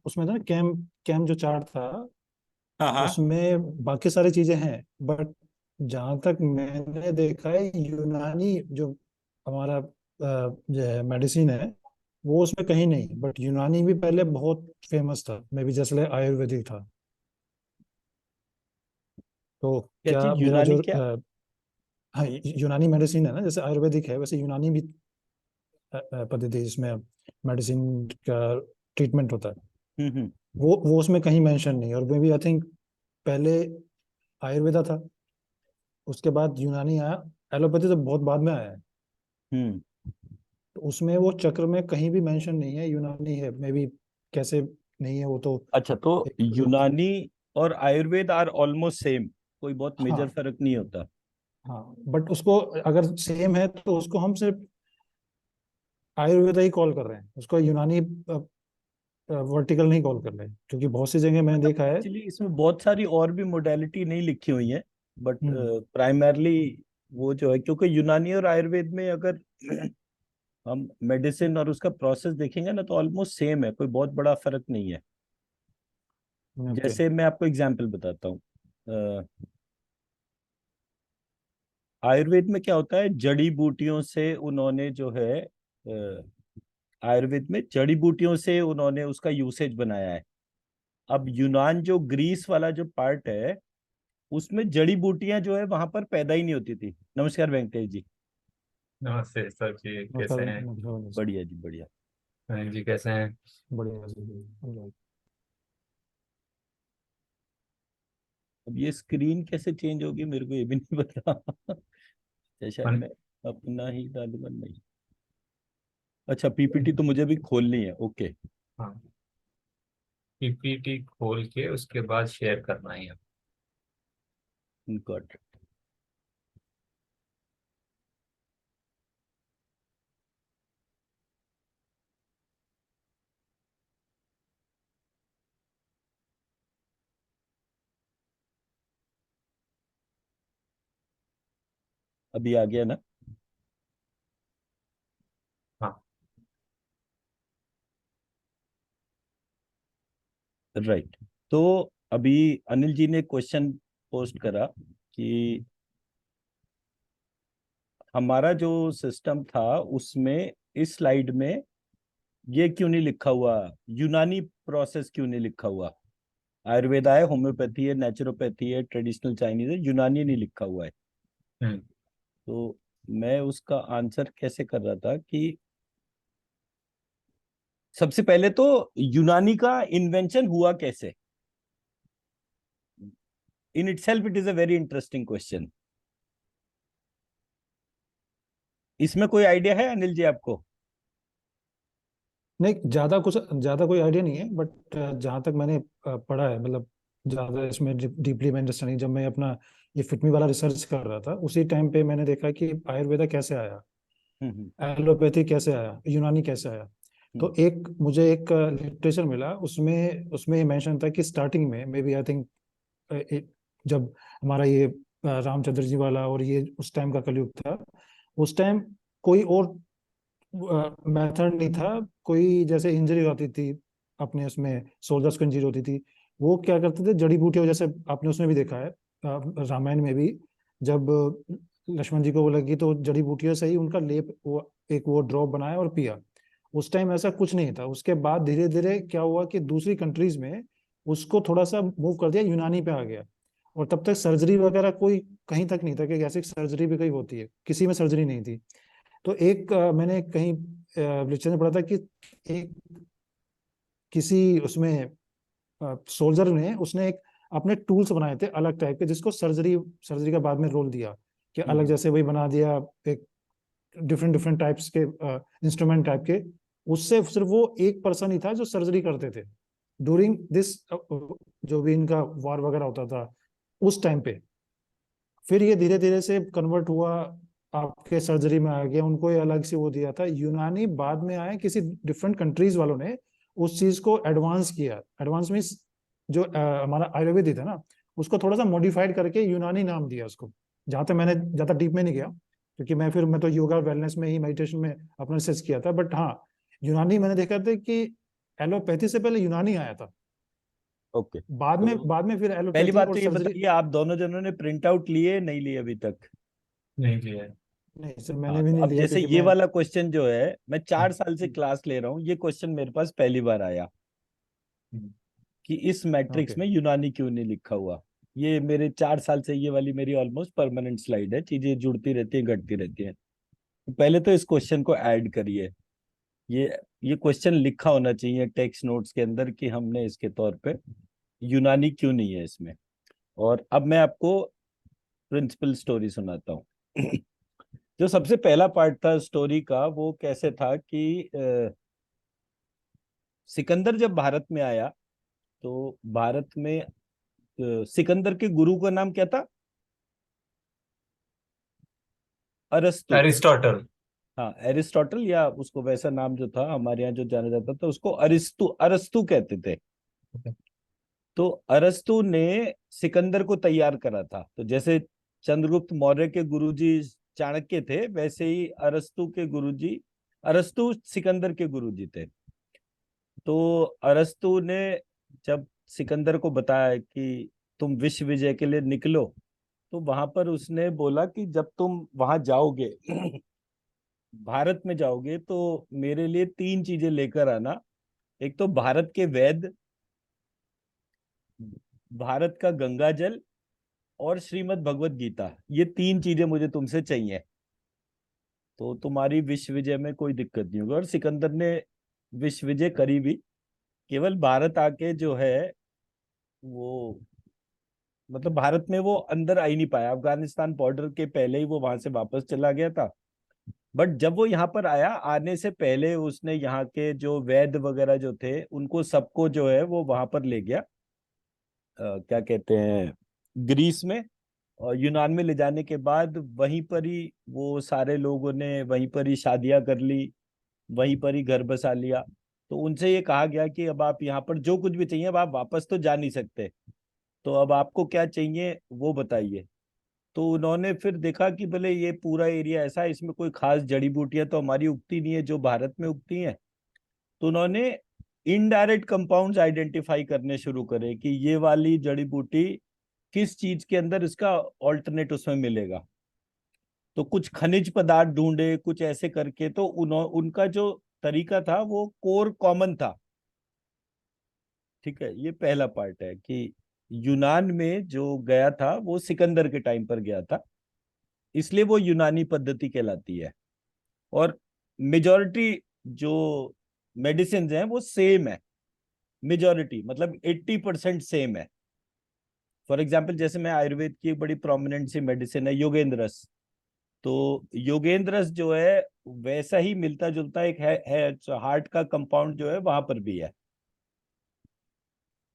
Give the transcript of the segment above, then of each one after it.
उसमें था ना, कैम जो चार्ट था, हाँ हाँ। उसमें बाकी सारी चीजें हैं, बट जहां तक मैंने देखा है, यूनानी जो हमारा जो है मेडिसिन है, वो उसमें कहीं नहीं। बट यूनानी भी पहले बहुत फेमस था, मे बी जैसे आयुर्वेदिक था। तो क्या क्या चीज मेरा यूनानी जो क्या? हाँ, यूनानी मेडिसिन है ना, जैसे आयुर्वेदिक है वैसे यूनानी भी पद्धति जिसमें मेडिसिन का ट्रीटमेंट होता है, हम्म। वो उसमें कहीं मेंशन नहीं है। और मे बी आई थिंक पहले आयुर्वेदा था, उसके बाद यूनानी आया। एलोपैथी तो बहुत बाद में आया है। हम्म। तो उसमें वो चक्र में कहीं भी मेंशन नहीं है यूनानी है, मे बी कैसे नहीं है वो तो अच्छा, तो एक। यूनानी और आयुर्वेद आर ऑलमोस्ट सेम, कोई बहुत मेजर हाँ फर्क नहीं होता। हाँ, बट उसको अगर सेम है तो उसको हम सिर्फ आयुर्वेदा ही कॉल कर रहे हैं, उसको यूनानी वर्टिकल नहीं कॉल कर रहे हैं, क्योंकि बहुत सी जगह मैंने मतलब देखा है। एक्चुअली इसमें बहुत सारी और भी मोडेलिटी नहीं लिखी हुई है, बट हम्म। प्राइमरली वो जो है, क्योंकि यूनानी और आयुर्वेद में अगर हम मेडिसिन और उसका प्रोसेस देखेंगे ना, तो ऑलमोस्ट सेम है, कोई बहुत बड़ा फर्क नहीं है। ओके। जैसे मैं आपको एग्जांपल बताता हूँ। आयुर्वेद में क्या होता है, जड़ी बूटियों से उन्होंने जो है आयुर्वेद में जड़ी बूटियों से उन्होंने उसका यूसेज बनाया है। अब यूनान जो ग्रीस वाला जो पार्ट है, उसमें जड़ी बूटियां जो है वहां पर पैदा ही नहीं होती थी। नमस्कार वेंकटेश जी। नमस्ते सर जी, नमस्कार कैसे हैं? नमस्कार। बढ़िया जी बढ़िया। अनिल जी कैसे हैं? बढ़िया जी। अब ये स्क्रीन कैसे चेंज होगी मेरे को ये भी नहीं पता। अच्छा, शायद अन- मैं अपना ही डालूंगा, नहीं। अच्छा, पीपीटी तो मुझे भी खोलनी है, ओके। हाँ, पीपीटी खोल के उसके बाद शेयर करना है। गॉट। अभी आ गया ना? हाँ राइट। तो अभी अनिल जी ने क्वेश्चन पोस्ट करा कि हमारा जो सिस्टम था उसमें इस स्लाइड में ये क्यों नहीं लिखा हुआ, यूनानी प्रोसेस क्यों नहीं लिखा हुआ। आयुर्वेदा है, होम्योपैथी है, नेचुरोपैथी है, ट्रेडिशनल चाइनीज है, यूनानी नहीं लिखा हुआ है। हम्म, तो मैं उसका आंसर कैसे कर रहा था कि सबसे पहले तो यूनानी का इन्वेंशन हुआ कैसे। In itself it is a very interesting question. इसमें कोई आइडिया है अनिल जी आपको? नहीं, ज्यादा कोई आइडिया नहीं है, बट जहाँ तक मैंने पढ़ा है, मतलब ज्यादा इसमें डीपली मैं अंडरस्टैंडिंग, जब मैं अपना ये फिटमी वाला रिसर्च कर रहा था उसी टाइम पे मैंने देखा कि आयुर्वेदा कैसे आया, हम्म। एलोपैथी कैसे आया, यूनानी कैसे आया। हम्म। तो एक मुझे एक लिटरेचर मिला, उसमें उसमें ये मेंशन था कि स्टार्टिंग में मे बी आई थिंक जब हमारा ये रामचंद्र जी वाला और ये उस टाइम का कलयुग था, उस टाइम कोई और मेथड नहीं था। कोई जैसे इंजरी होती थी अपने उसमें, सोल्जर्स को इंजरी होती थी, वो क्या करते थे, जड़ी बूटियों, जैसे आपने उसमें भी देखा है, रामायण में भी, जब लक्ष्मण जी को वो लगी तो जड़ी बूटियों से ही उनका लेप, वो एक वो ड्रॉप बनाया और पिया। उस टाइम ऐसा कुछ नहीं था। उसके बाद धीरे धीरे क्या हुआ कि दूसरी कंट्रीज में उसको थोड़ा सा मूव कर दिया, यूनानी पे आ गया। और तब तक सर्जरी वगैरह कोई कहीं तक नहीं था कि ऐसी सर्जरी भी कहीं होती है, किसी में सर्जरी नहीं थी। तो एक मैंने कहीं लिटरेचर में पढ़ा था कि एक किसी उसमें सोल्जर ने, उसने एक अपने टूल्स बनाए थे अलग टाइप के, जिसको सर्जरी सर्जरी का बाद में रोल दिया कि अलग, हम्म। जैसे वही बना दिया एक डिफरेंट डिफरेंट टाइप्स के इंस्ट्रूमेंट टाइप के। उससे सिर्फ वो एक पर्सन ही था जो सर्जरी करते थे ड्यूरिंग दिस, जो भी इनका वार वगैरह होता था उस टाइम पे। फिर ये धीरे धीरे से कन्वर्ट हुआ, आपके सर्जरी में आ गया, उनको ये अलग से वो दिया था। यूनानी बाद में आए, किसी डिफरेंट कंट्रीज वालों ने उस चीज को एडवांस किया। एडवांस मीन्स जो हमारा आयुर्वेदिक है ना, उसको थोड़ा सा मॉडिफाइड करके यूनानी नाम दिया उसको। जहां तक मैंने ज्यादा डीप में नहीं गया, क्योंकि मैं तो योगा वेलनेस में ही, मेडिटेशन में अपना रिसर्च किया था। बट हाँ, यूनानी मैंने देखा था कि एलोपैथी से पहले यूनानी आया था, ओके, बाद में तो फिर पहली एलोपैथी बात और तो ये सर्जरी। बताइए, आप दोनों जनों ने प्रिंट आउट लिए नहीं लिए अभी तक? नहीं लिया है। नहीं सर, हाँ, मैंने भी तो नहीं अब लिया जैसे क्योंकि ये मैं वाला क्वेश्चन जो है, मैं 4 साल से क्लास ले रहा हूँ, ये क्वेश्चन मेरे पास पहली बार आया हम्म, कि इस मैट्रिक्स ओके। में यूनानी क्यों नहीं लिखा हुआ। ये मेरे 4 साल से ये वाली मेरी ऑलमोस्ट परमानेंट स्लाइड है, चीजें जुड़ती रहती हैं, घटती रहती हैं। तो पहले तो इस क्वेश्चन को ऐड करिए। ये ये क्वेश्चन लिखा होना चाहिए टेक्स्ट नोट्स के अंदर कि हमने इसके तौर पे यूनानी क्यों नहीं है इसमें। और अब मैं आपको प्रिंसिपल स्टोरी सुनाता हूँ। जो सबसे पहला पार्ट था स्टोरी का, वो कैसे था कि सिकंदर जब भारत में आया, तो भारत में सिकंदर के गुरु का नाम क्या था? अरस्तु। एरिस्टोटल। हाँ, एरिस्टोटल, या उसको वैसा नाम जो था हमारे यहाँ जो जाना जाता था उसको अरिस्तु, अरस्तु कहते थे। तो अरस्तु ने सिकंदर को तैयार करा था। तो जैसे चंद्रगुप्त मौर्य के गुरुजी चाणक्य थे, वैसे ही अरस्तु के गुरुजी, अरस्तु सिकंदर के गुरुजी थे। तो अरस्तु ने जब सिकंदर को बताया कि तुम विश्व विजय के लिए निकलो, तो वहां पर उसने बोला कि जब तुम वहां जाओगे भारत में जाओगे, तो मेरे लिए 3 चीजें लेकर आना। एक तो भारत के वेद, भारत का गंगा जल, और श्रीमद् भगवत गीता। ये 3 चीजें मुझे तुमसे चाहिए, तो तुम्हारी विश्व विजय में कोई दिक्कत नहीं होगी। और सिकंदर ने विश्व विजय करी भी। केवल भारत आके जो है वो, मतलब भारत में वो अंदर आ ही नहीं पाया, अफगानिस्तान बॉर्डर के पहले ही वो वहां से वापस चला गया था। बट जब वो यहाँ पर आया, आने से पहले उसने यहाँ के जो वैद्य वगैरह जो थे उनको सबको जो है वो वहां पर ले गया, क्या कहते हैं, ग्रीस में। और यूनान में ले जाने के बाद वहीं पर ही वो सारे लोगों ने वहीं पर ही शादियां कर ली, वहीं पर ही घर बसा लिया। तो उनसे ये कहा गया कि अब आप यहाँ पर जो कुछ भी चाहिए, अब आप वापस तो जा नहीं सकते, तो अब आपको क्या चाहिए वो बताइए। तो उन्होंने फिर देखा कि भले ये पूरा एरिया ऐसा है, इसमें कोई खास जड़ी बूटियां तो हमारी उगती नहीं है जो भारत में उगती हैं। तो उन्होंने इनडायरेक्ट कंपाउंड्स आइडेंटिफाई करने शुरू करे कि ये वाली जड़ी बूटी किस चीज के अंदर इसका ऑल्टरनेट उसमें मिलेगा। तो कुछ खनिज पदार्थ ढूंढे, कुछ ऐसे करके। तो उनका जो तरीका था वो कोर कॉमन था। ठीक है, ये पहला पार्ट है कि यूनान में जो गया था वो सिकंदर के टाइम पर गया था, इसलिए वो यूनानी पद्धति कहलाती है। और मेजॉरिटी जो मेडिसिन हैं वो सेम है। मेजॉरिटी मतलब 80% सेम है। फॉर एग्जाम्पल, जैसे मैं आयुर्वेद की एक बड़ी प्रोमिनेंट सी मेडिसिन है योगेंद्रस। तो योगेंद्रस जो है वैसा ही मिलता जुलता एक है हार्ट का कंपाउंड जो है वहां पर भी है।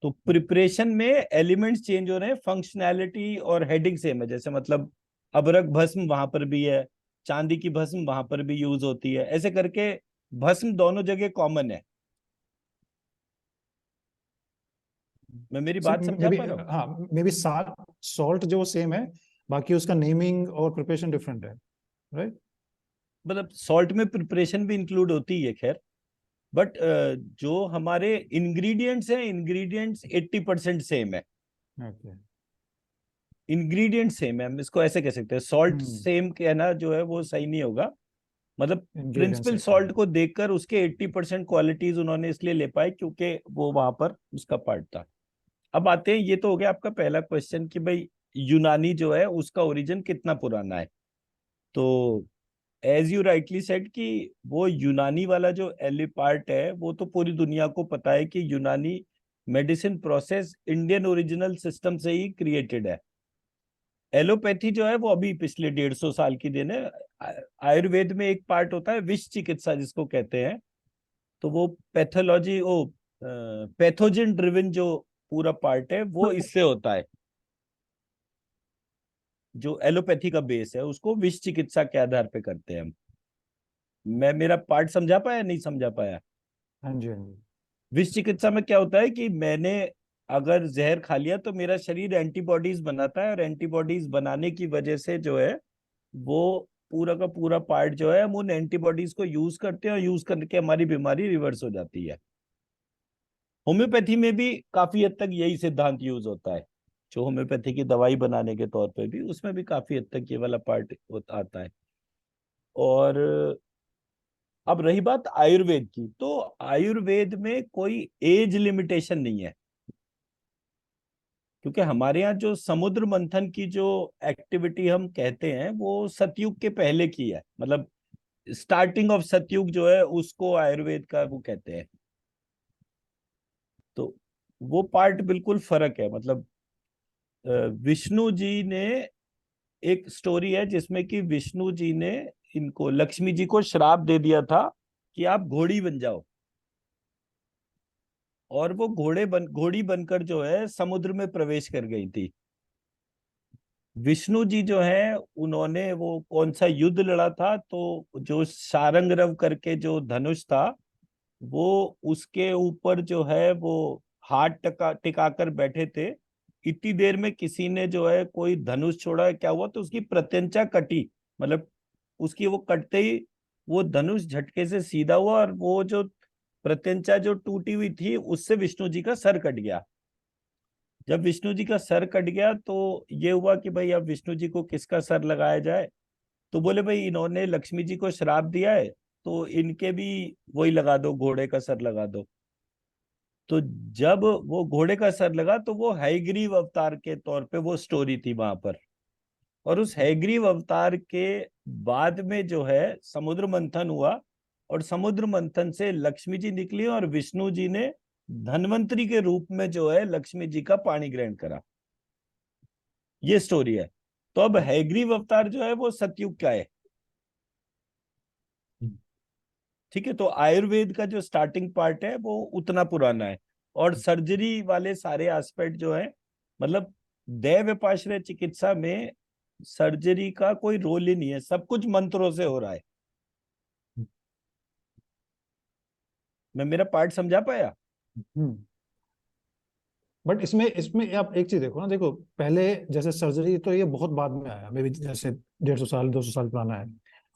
तो प्रिपरेशन में एलिमेंट्स चेंज हो रहे हैं, फंक्शनैलिटी और हेडिंग सेम है। जैसे मतलब अबरक भस्म वहां पर भी है, चांदी की भस्म वहां पर भी यूज होती है, ऐसे करके भस्म दोनों जगह कॉमन है। मैं मेरी सर बात मे समझा बी, पा रहा हूँ? हाँ मे बी सॉल्ट जो सेम है, बाकी उसका नेमिंग और प्रिपरेशन डिफरेंट है, राइट? मतलब सॉल्ट में प्रिपरेशन भी इंक्लूड होती है खैर, बट जो हमारे इंग्रेडिएंट्स हैं, इंग्रेडिएंट्स 80% सेम है। ओके। इंग्रेडिएंट सेम है, हम इसको ऐसे कह सकते हैं। सॉल्ट हम्म। सेम कहना जो है वो सही नहीं होगा। मतलब इंग्रेडिएंट्स प्रिंसिपल है। सॉल्ट को देखकर उसके 80% क्वालिटीज उन्होंने इसलिए ले पाए क्योंकि वो वहां पर उसका पार्ट था। अब आते हैं, ये तो हो गया आपका पहला क्वेश्चन कि भाई यूनानी जो है उसका ओरिजिन कितना पुराना है। तो एज यू राइटली सेड कि वो यूनानी वाला जो एली पार्ट है वो तो पूरी दुनिया को पता है कि यूनानी medicine process Indian original system से ही क्रिएटेड है। एलोपैथी जो है वो अभी पिछले 150 साल की देन है। आयुर्वेद में एक पार्ट होता है विष चिकित्सा जिसको कहते हैं। तो वो पैथोलॉजी, ओ पैथोजन ड्रिवन जो पूरा पार्ट है वो इससे होता है। जो एलोपैथी का बेस है उसको विष चिकित्सा के आधार पे करते हैं हम। मैं मेरा पार्ट समझा पाया, नहीं समझा पाया? हाँ जी, हाँ जी। विष चिकित्सा में क्या होता है कि मैंने अगर जहर खा लिया तो मेरा शरीर एंटीबॉडीज बनाता है, और एंटीबॉडीज बनाने की वजह से जो है वो पूरा का पूरा पार्ट जो है हम उन एंटीबॉडीज को यूज करते हैं, और यूज करके हमारी बीमारी रिवर्स हो जाती है। होम्योपैथी में भी काफी हद तक यही सिद्धांत यूज होता है, जो होम्योपैथी की दवाई बनाने के तौर पे भी, उसमें भी काफी हद तक ये वाला पार्ट आता है। और अब रही बात आयुर्वेद की, तो आयुर्वेद में कोई एज लिमिटेशन नहीं है, क्योंकि हमारे यहाँ जो समुद्र मंथन की जो एक्टिविटी हम कहते हैं वो सतयुग के पहले की है, मतलब स्टार्टिंग ऑफ सतयुग जो है उसको आयुर्वेद का वो कहते हैं। तो वो पार्ट बिल्कुल फर्क है। मतलब विष्णु जी ने, एक स्टोरी है जिसमें कि विष्णु जी ने इनको, लक्ष्मी जी को श्राप दे दिया था कि आप घोड़ी बन जाओ, और वो घोड़ी बनकर जो है समुद्र में प्रवेश कर गई थी। विष्णु जी जो है उन्होंने वो कौन सा युद्ध लड़ा था, तो जो शारंगरव करके जो धनुष था, वो उसके ऊपर जो है वो हाथ टिकाकर बैठे थे। इतनी देर में किसी ने जो है कोई धनुष छोड़ा, क्या हुआ, तो उसकी प्रत्यंचा कटी, मतलब उसकी वो कटते ही वो धनुष झटके से सीधा हुआ, और वो जो प्रत्यंचा जो टूटी हुई थी उससे विष्णु जी का सर कट गया। जब विष्णु जी का सर कट गया तो ये हुआ कि भाई अब विष्णु जी को किसका सर लगाया जाए, तो बोले भाई इन्होंने लक्ष्मी जी को श्राप दिया है, तो इनके भी वही लगा दो, घोड़े का सर लगा दो। तो जब वो घोड़े का सर लगा तो वो हयग्रीव अवतार के तौर पे वो स्टोरी थी वहां पर। और उस हयग्रीव अवतार के बाद में जो है समुद्र मंथन हुआ, और समुद्र मंथन से लक्ष्मी जी निकली, और विष्णु जी ने धन्वंतरी के रूप में जो है लक्ष्मी जी का पाणी ग्रहण करा। ये स्टोरी है। तो अब हयग्रीव अवतार जो है वो सतयुग का है। ठीक है, तो आयुर्वेद का जो स्टार्टिंग पार्ट है वो उतना पुराना है, और सर्जरी वाले सारे एस्पेक्ट जो है, मतलब दैव व्यपाश्रय चिकित्सा में सर्जरी का कोई रोल ही नहीं है, सब कुछ मंत्रों से हो रहा है। मैं मेरा पार्ट समझा पाया? बट इसमें इसमें आप एक चीज देखो ना, देखो पहले जैसे सर्जरी तो ये बहुत बाद में आया, मे बी जैसे 150 साल 200 साल पुराना है।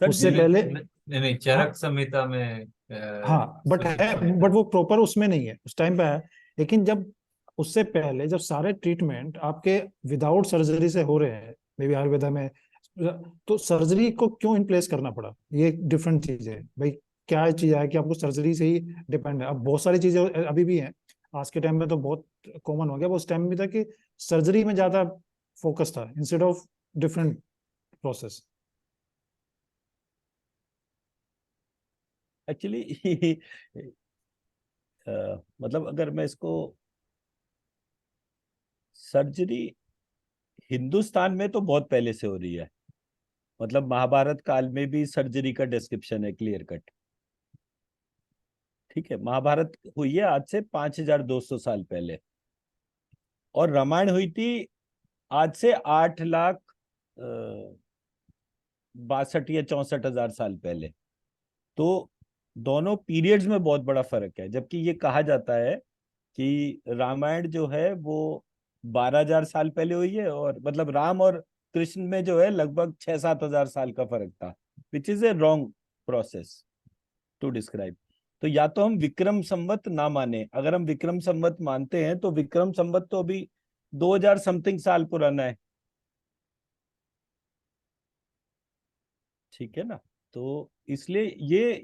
उससे नहीं पहले, नहीं नहीं नहीं, हाँ चरक संहिता में हाँ, बट सूचित है, किया बट था। वो प्रॉपर उसमें नहीं है, उस टाइम पे है। लेकिन जब उससे पहले जब सारे ट्रीटमेंट आपके विदाउट सर्जरी से हो रहे हैं, मे बी आयुर्वेदा में, तो सर्जरी को क्यों इन प्लेस करना पड़ा, ये डिफरेंट चीज है भाई। क्या चीज है कि आपको सर्जरी से ही डिपेंड है। अब बहुत सारी चीजें अभी भी हैं, आज के टाइम में तो बहुत कॉमन हो गया, वो उस टाइम में था कि सर्जरी में ज्यादा फोकस था instead of different process. Actually मतलब अगर मैं इसको, सर्जरी हिंदुस्तान में तो बहुत पहले से हो रही है। मतलब महाभारत काल में भी सर्जरी का डिस्क्रिप्शन है क्लियर कट। ठीक है, महाभारत हुई है आज से 5200 साल पहले, और रामायण हुई थी आज से 8 लाख 62 या 64 हजार साल पहले। तो दोनों पीरियड्स में बहुत बड़ा फर्क है, जबकि ये कहा जाता है कि रामायण जो है वो 12 हजार साल पहले हुई है, और मतलब राम और कृष्ण में जो है लगभग 6-7 हजार साल का फर्क था, which is a wrong process to describe. तो या तो हम विक्रम संवत ना माने, अगर हम विक्रम संवत मानते हैं तो विक्रम संवत तो अभी 2000 समथिंग साल पुराना है। ठीक है ना? तो इसलिए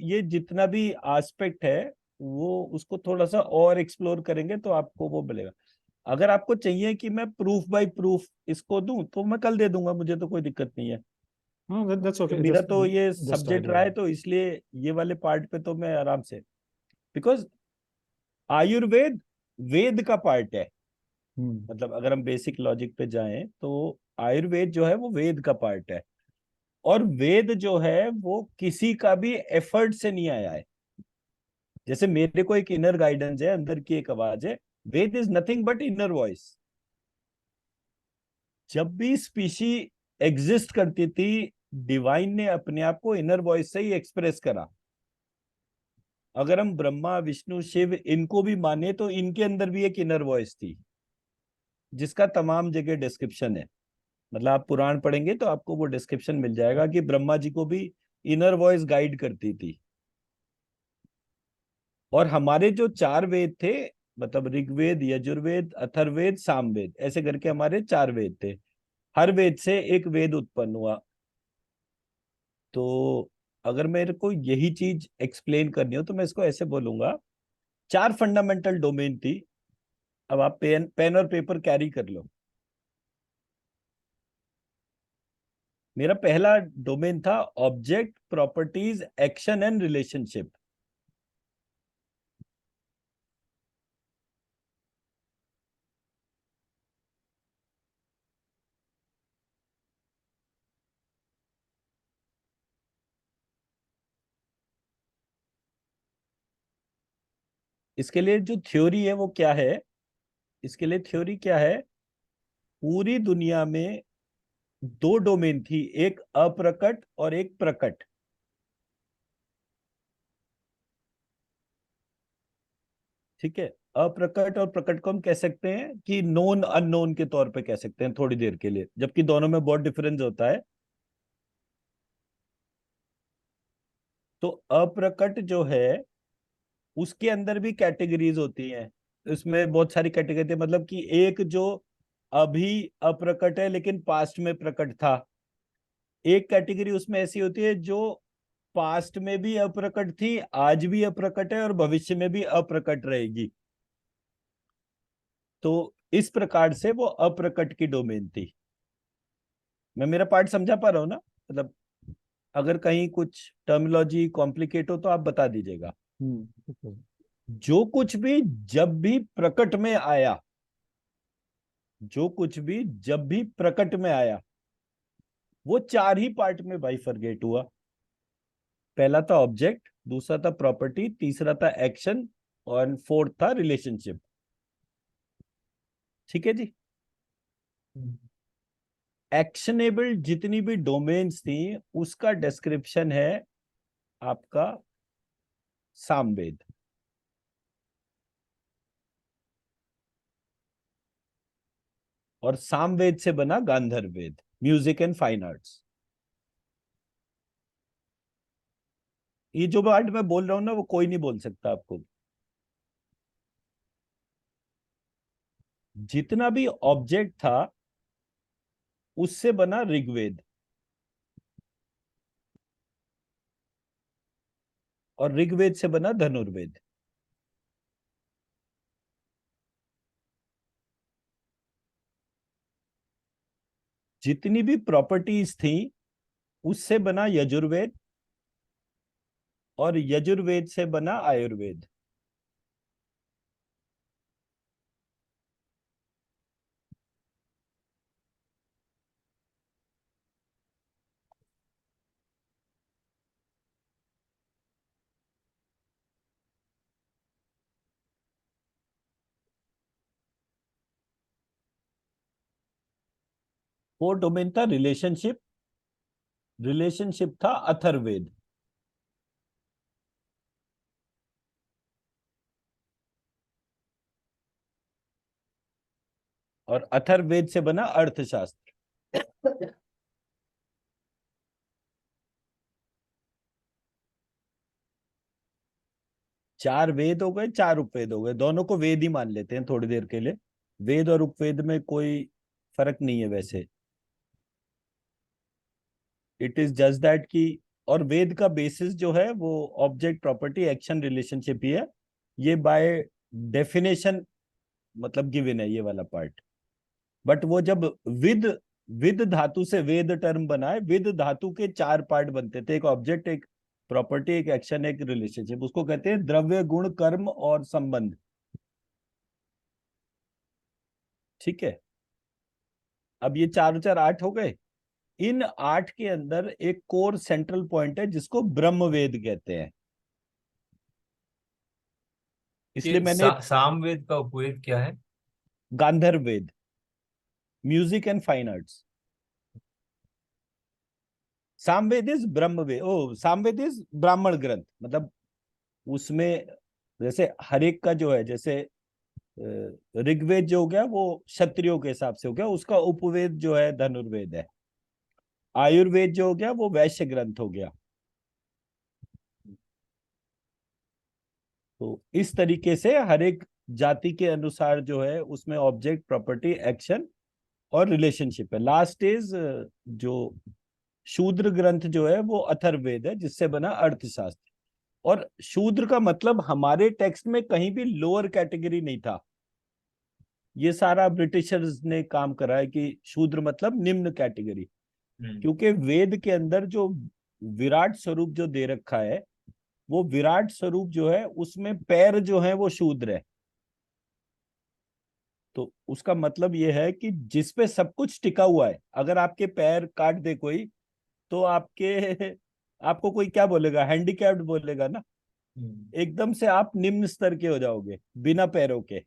ये जितना भी एस्पेक्ट है वो उसको थोड़ा सा और एक्सप्लोर करेंगे तो आपको वो मिलेगा। अगर आपको चाहिए कि मैं प्रूफ बाय प्रूफ इसको दूं तो मैं कल दे दूंगा, मुझे तो कोई दिक्कत नहीं है। हाँ, दैट्स कि ओके, मेरा जस्ट तो ये जस्ट सब्जेक्ट रहा आइडिया। है, तो इसलिए ये वाले पार्ट पे तो मैं आराम से, बिकॉज आयुर्वेद वेद का पार्ट है। हम्म। मतलब अगर हम बेसिक लॉजिक पे जाएं तो आयुर्वेद जो है वो वेद का पार्ट है, और वेद जो है वो किसी का भी एफर्ट से नहीं आया है। जैसे मेरे को एक इनर गाइडेंस है, अंदर की एक आवाज है, Veda is nothing but inner voice. जब भी स्पीशी एग्जिस्ट करती थी, डिवाइन ने अपने आप को इनर वॉइस से ही एक्सप्रेस करा। अगर हम ब्रह्मा विष्णु शिव इनको भी माने तो इनके अंदर भी एक इनर वॉइस थी, जिसका तमाम जगह डिस्क्रिप्शन है। मतलब आप पुराण पढ़ेंगे तो आपको वो डिस्क्रिप्शन मिल जाएगा कि ब्रह्मा जी को भी इनर वॉइस गाइड करती थी। और हमारे जो 4 वेद थे मतलब ऋग्वेद, यजुर्वेद, अथर्ववेद, सामवेद, ऐसे करके हमारे 4 वेद थे। हर वेद से एक वेद उत्पन्न हुआ। तो अगर मेरे को यही चीज एक्सप्लेन करनी हो तो मैं इसको ऐसे बोलूंगा, 4 फंडामेंटल डोमेन थी। अब आप पेन पेन और पेपर कैरी कर लो। मेरा पहला डोमेन था object, properties, action and relationship. इसके लिए जो थ्योरी है वो क्या है? इसके लिए थ्योरी क्या है? पूरी दुनिया में 2 डोमेन थी, एक अप्रकट और एक प्रकट। ठीक है, अप्रकट और प्रकट को हम कह सकते हैं कि नोन अननोन के तौर पे कह सकते हैं थोड़ी देर के लिए, जबकि दोनों में बहुत डिफरेंस होता है। तो अप्रकट जो है उसके अंदर भी कैटेगरीज होती हैं। इसमें बहुत सारी कैटेगरी, मतलब कि एक जो अभी अप्रकट है लेकिन पास्ट में प्रकट था। एक कैटेगरी उसमें ऐसी होती है जो पास्ट में भी अप्रकट थी, आज भी अप्रकट है और भविष्य में भी अप्रकट रहेगी। तो इस प्रकार से वो अप्रकट की डोमेन थी। मैं मेरा पार्ट समझा पा रहा हूँ ना? मतलब अगर कहीं कुछ टर्मिनोलॉजी कॉम्प्लिकेट हो तो आप बता दीजिएगा। ठीक है। जो कुछ भी जब भी प्रकट में आया, जो कुछ भी जब भी प्रकट में आया, वो 4 ही पार्ट में बाइफरगेट हुआ। पहला था ऑब्जेक्ट, दूसरा था प्रॉपर्टी, तीसरा था एक्शन और फोर्थ था रिलेशनशिप। ठीक है जी। एक्शनेबल जितनी भी डोमेन्स थी उसका डिस्क्रिप्शन है आपका सामवेद। और सामवेद से बना गांधर्व Veda, music and fine arts. ये जो वर्ड मैं बोल रहा हूं ना वो कोई नहीं बोल सकता आपको। जितना भी ऑब्जेक्ट था उससे बना ऋग्वेद, और ऋग्वेद से बना धनुर्वेद। जितनी भी प्रॉपर्टीज थी उससे बना यजुर्वेद, और यजुर्वेद से बना आयुर्वेद। वो डोमेन था रिलेशनशिप। रिलेशनशिप था अथर्ववेद। और अथर्ववेद से बना अर्थशास्त्र। 4 वेद हो गए, 4 उपवेद हो गए, दोनों को वेद ही मान लेते हैं थोड़ी देर के लिए। वेद और उपवेद में कोई फर्क नहीं है वैसे। इट इज जस्ट दैट कि, और वेद का बेसिस जो है वो ऑब्जेक्ट, प्रॉपर्टी, एक्शन, रिलेशनशिप ही है। ये बाय डेफिनेशन मतलब गिवन है ये वाला पार्ट। बट वो जब विद विद धातु से वेद टर्म बना है, विद धातु के 4 पार्ट बनते थे, एक ऑब्जेक्ट, एक प्रॉपर्टी, एक एक्शन, एक रिलेशनशिप। उसको कहते हैं द्रव्य, गुण, कर्म और संबंध। ठीक है। अब ये 4 4 8 हो गए। इन 8 के अंदर एक कोर सेंट्रल पॉइंट है जिसको ब्रह्मवेद कहते हैं। इसलिए ये मैंने सामवेद का उपवेद क्या है? Gandharva Veda, music and fine arts. Samaveda is Brahmaveda, oh Samaveda is Brahmana granth. मतलब उसमें जैसे हर एक का जो है, जैसे ऋग्वेद जो हो गया वो क्षत्रियों के हिसाब से हो गया, उसका उपवेद जो है धनुर्वेद है। आयुर्वेद जो हो गया वो वैश्य ग्रंथ हो गया। तो इस तरीके से हर एक जाति के अनुसार जो है उसमें ऑब्जेक्ट, प्रॉपर्टी, एक्शन और रिलेशनशिप है। लास्ट इज जो शूद्र ग्रंथ जो है वो अथर्ववेद है, जिससे बना अर्थशास्त्र। और शूद्र का मतलब हमारे टेक्स्ट में कहीं भी लोअर कैटेगरी नहीं था। ये सारा ब्रिटिशर्स ने काम करा है कि शूद्र मतलब निम्न कैटेगरी, क्योंकि वेद के अंदर जो विराट स्वरूप जो दे रखा है, वो विराट स्वरूप जो है उसमें पैर जो है वो शूद्र है। तो उसका मतलब ये है कि जिसपे सब कुछ टिका हुआ है, अगर आपके पैर काट दे कोई, तो आपको कोई क्या बोलेगा? हैंडीकैप्ड बोलेगा ना। एकदम से आप निम्न स्तर के हो जाओगे बिना पैरों के।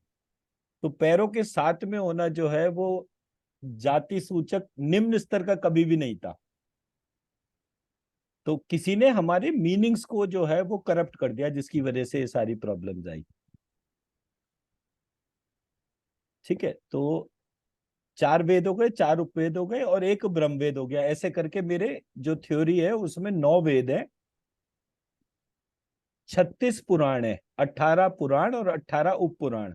तो पैरों के साथ में होना जो है वो जाति सूचक निम्न स्तर का कभी भी नहीं था। तो किसी ने हमारे मीनिंग्स को जो है वो करप्ट कर दिया, जिसकी वजह से ये सारी प्रॉब्लम्स आई। ठीक है, तो 4 वेद हो गए, 4 उपवेद हो गए और एक ब्रह्मवेद हो गया। ऐसे करके मेरे जो थ्योरी है उसमें 9 वेद है, 36 पुराण है, 18 पुराण और 18 उप पुराण,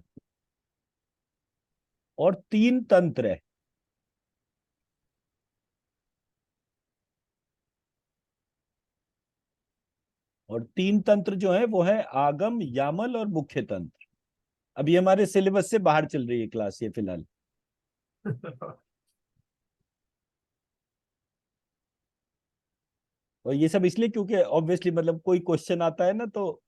और 3 तंत्र है। और 3 तंत्र जो है वो है आगम, यामल और मुख्य तंत्र। अब ये हमारे सिलेबस से बाहर चल रही है क्लास ये फिलहाल। और ये सब इसलिए क्योंकि ऑब्वियसली मतलब कोई क्वेश्चन आता है ना, तो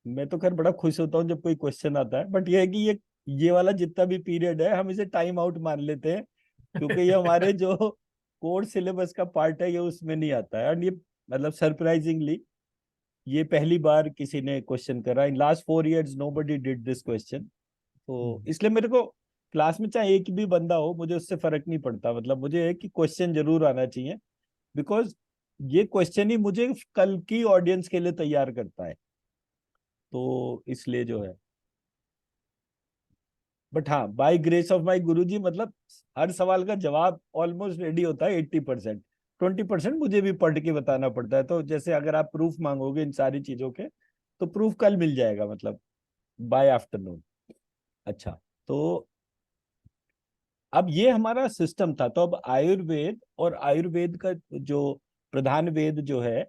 मैं तो खैर बड़ा खुश होता हूँ जब कोई क्वेश्चन आता है। बट ये है कि ये वाला जितना भी पीरियड है हम इसे टाइम आउट मान लेते हैं, क्योंकि ये हमारे जो कोर सिलेबस का पार्ट है ये उसमें नहीं आता है। और ये मतलब सरप्राइजिंगली ये पहली बार किसी ने क्वेश्चन करा। In last 4 years nobody did this question. तो इसलिए मेरे को क्लास में चाहे एक भी बंदा हो, मुझे उससे फर्क नहीं पड़ता। मतलब मुझे है कि क्वेश्चन जरूर आना चाहिए, बिकॉज ये क्वेश्चन ही मुझे कल की ऑडियंस के लिए तैयार करता है। तो इसलिए जो है, बट हाँ, बाय ग्रेस ऑफ माय गुरुजी, मतलब हर सवाल का जवाब ऑलमोस्ट रेडी होता है 80%। 20% मुझे भी पढ़ के बताना पड़ता है। तो जैसे अगर आप प्रूफ मांगोगे इन सारी चीजों के, तो प्रूफ कल मिल जाएगा, मतलब बाय आफ्टरनून। अच्छा, तो अब ये हमारा सिस्टम था। तो अब आयुर्वेद और आयुर्वेद का जो प्रधान वेद जो है,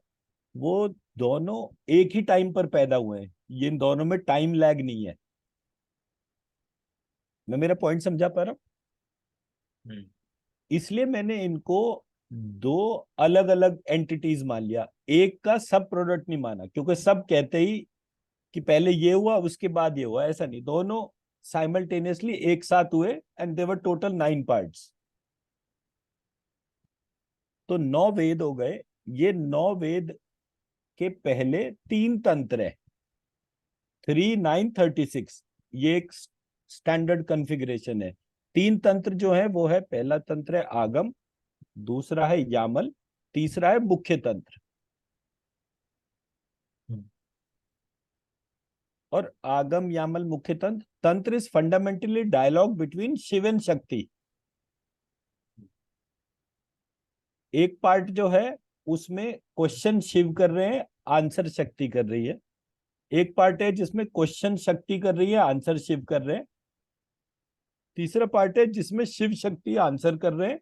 वो दोनों एक ही टाइम पर पैदा हुए हैं। ये इन दोनों में टाइम लैग नहीं है। मैं मेरा पॉइंट समझा पा रहा हूं? इसलिए मैंने इनको 2 अलग अलग एंटिटीज मान लिया, एक का सब प्रोडक्ट नहीं माना, क्योंकि सब कहते ही कि पहले ये हुआ उसके बाद ये हुआ। ऐसा नहीं, दोनों साइमल्टेनियसली एक साथ हुए एंड देवर टोटल 9 पार्ट्स। तो 9 वेद हो गए। ये 9 वेद के पहले 3 तंत्र है, 3, 9, 36। ये एक स्टैंडर्ड कॉन्फ़िगरेशन है। 3 तंत्र जो है वो है, पहला तंत्र है आगम, दूसरा है यामल, तीसरा है मुख्य तंत्र। और आगम, यामल, मुख्य tantra, tantra is fundamentally dialogue between Shiva and Shakti. एक पार्ट जो है उसमें क्वेश्चन शिव कर रहे हैं, आंसर शक्ति कर रही है। एक पार्ट है जिसमें क्वेश्चन शक्ति कर रही है, आंसर शिव कर रहे हैं। तीसरा पार्ट है जिसमें शिव शक्ति आंसर कर रहे हैं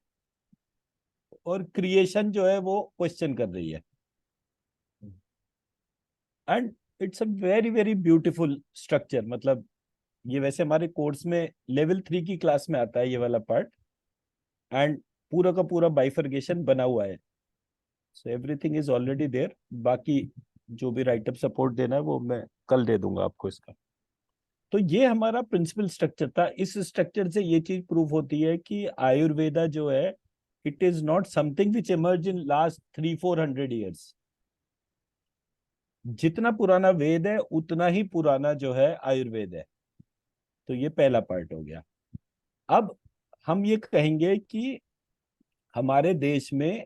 और क्रिएशन जो है वो क्वेश्चन कर रही है। And it's a very very beautiful structure. मतलब ये वैसे हमारे कोर्स में लेवल 3 की क्लास में आता है ये वाला पार्ट। एंड पूरा का पूरा बाइफर्गेशन बना हुआ है। So everything is already there. बाकी जो भी राइटअप सपोर्ट देना है वो मैं कल दे दूंगा आपको इसका। तो ये हमारा प्रिंसिपल स्ट्रक्चर था। इस स्ट्रक्चर से ये चीज प्रूव होती है कि आयुर्वेदा जो है, it is not something which emerge in last 300-400 years। जितना पुराना वेद है उतना ही पुराना जो है आयुर्वेद है। तो ये पहला पार्ट हो गया। अब हम ये कहेंगे कि हमारे देश में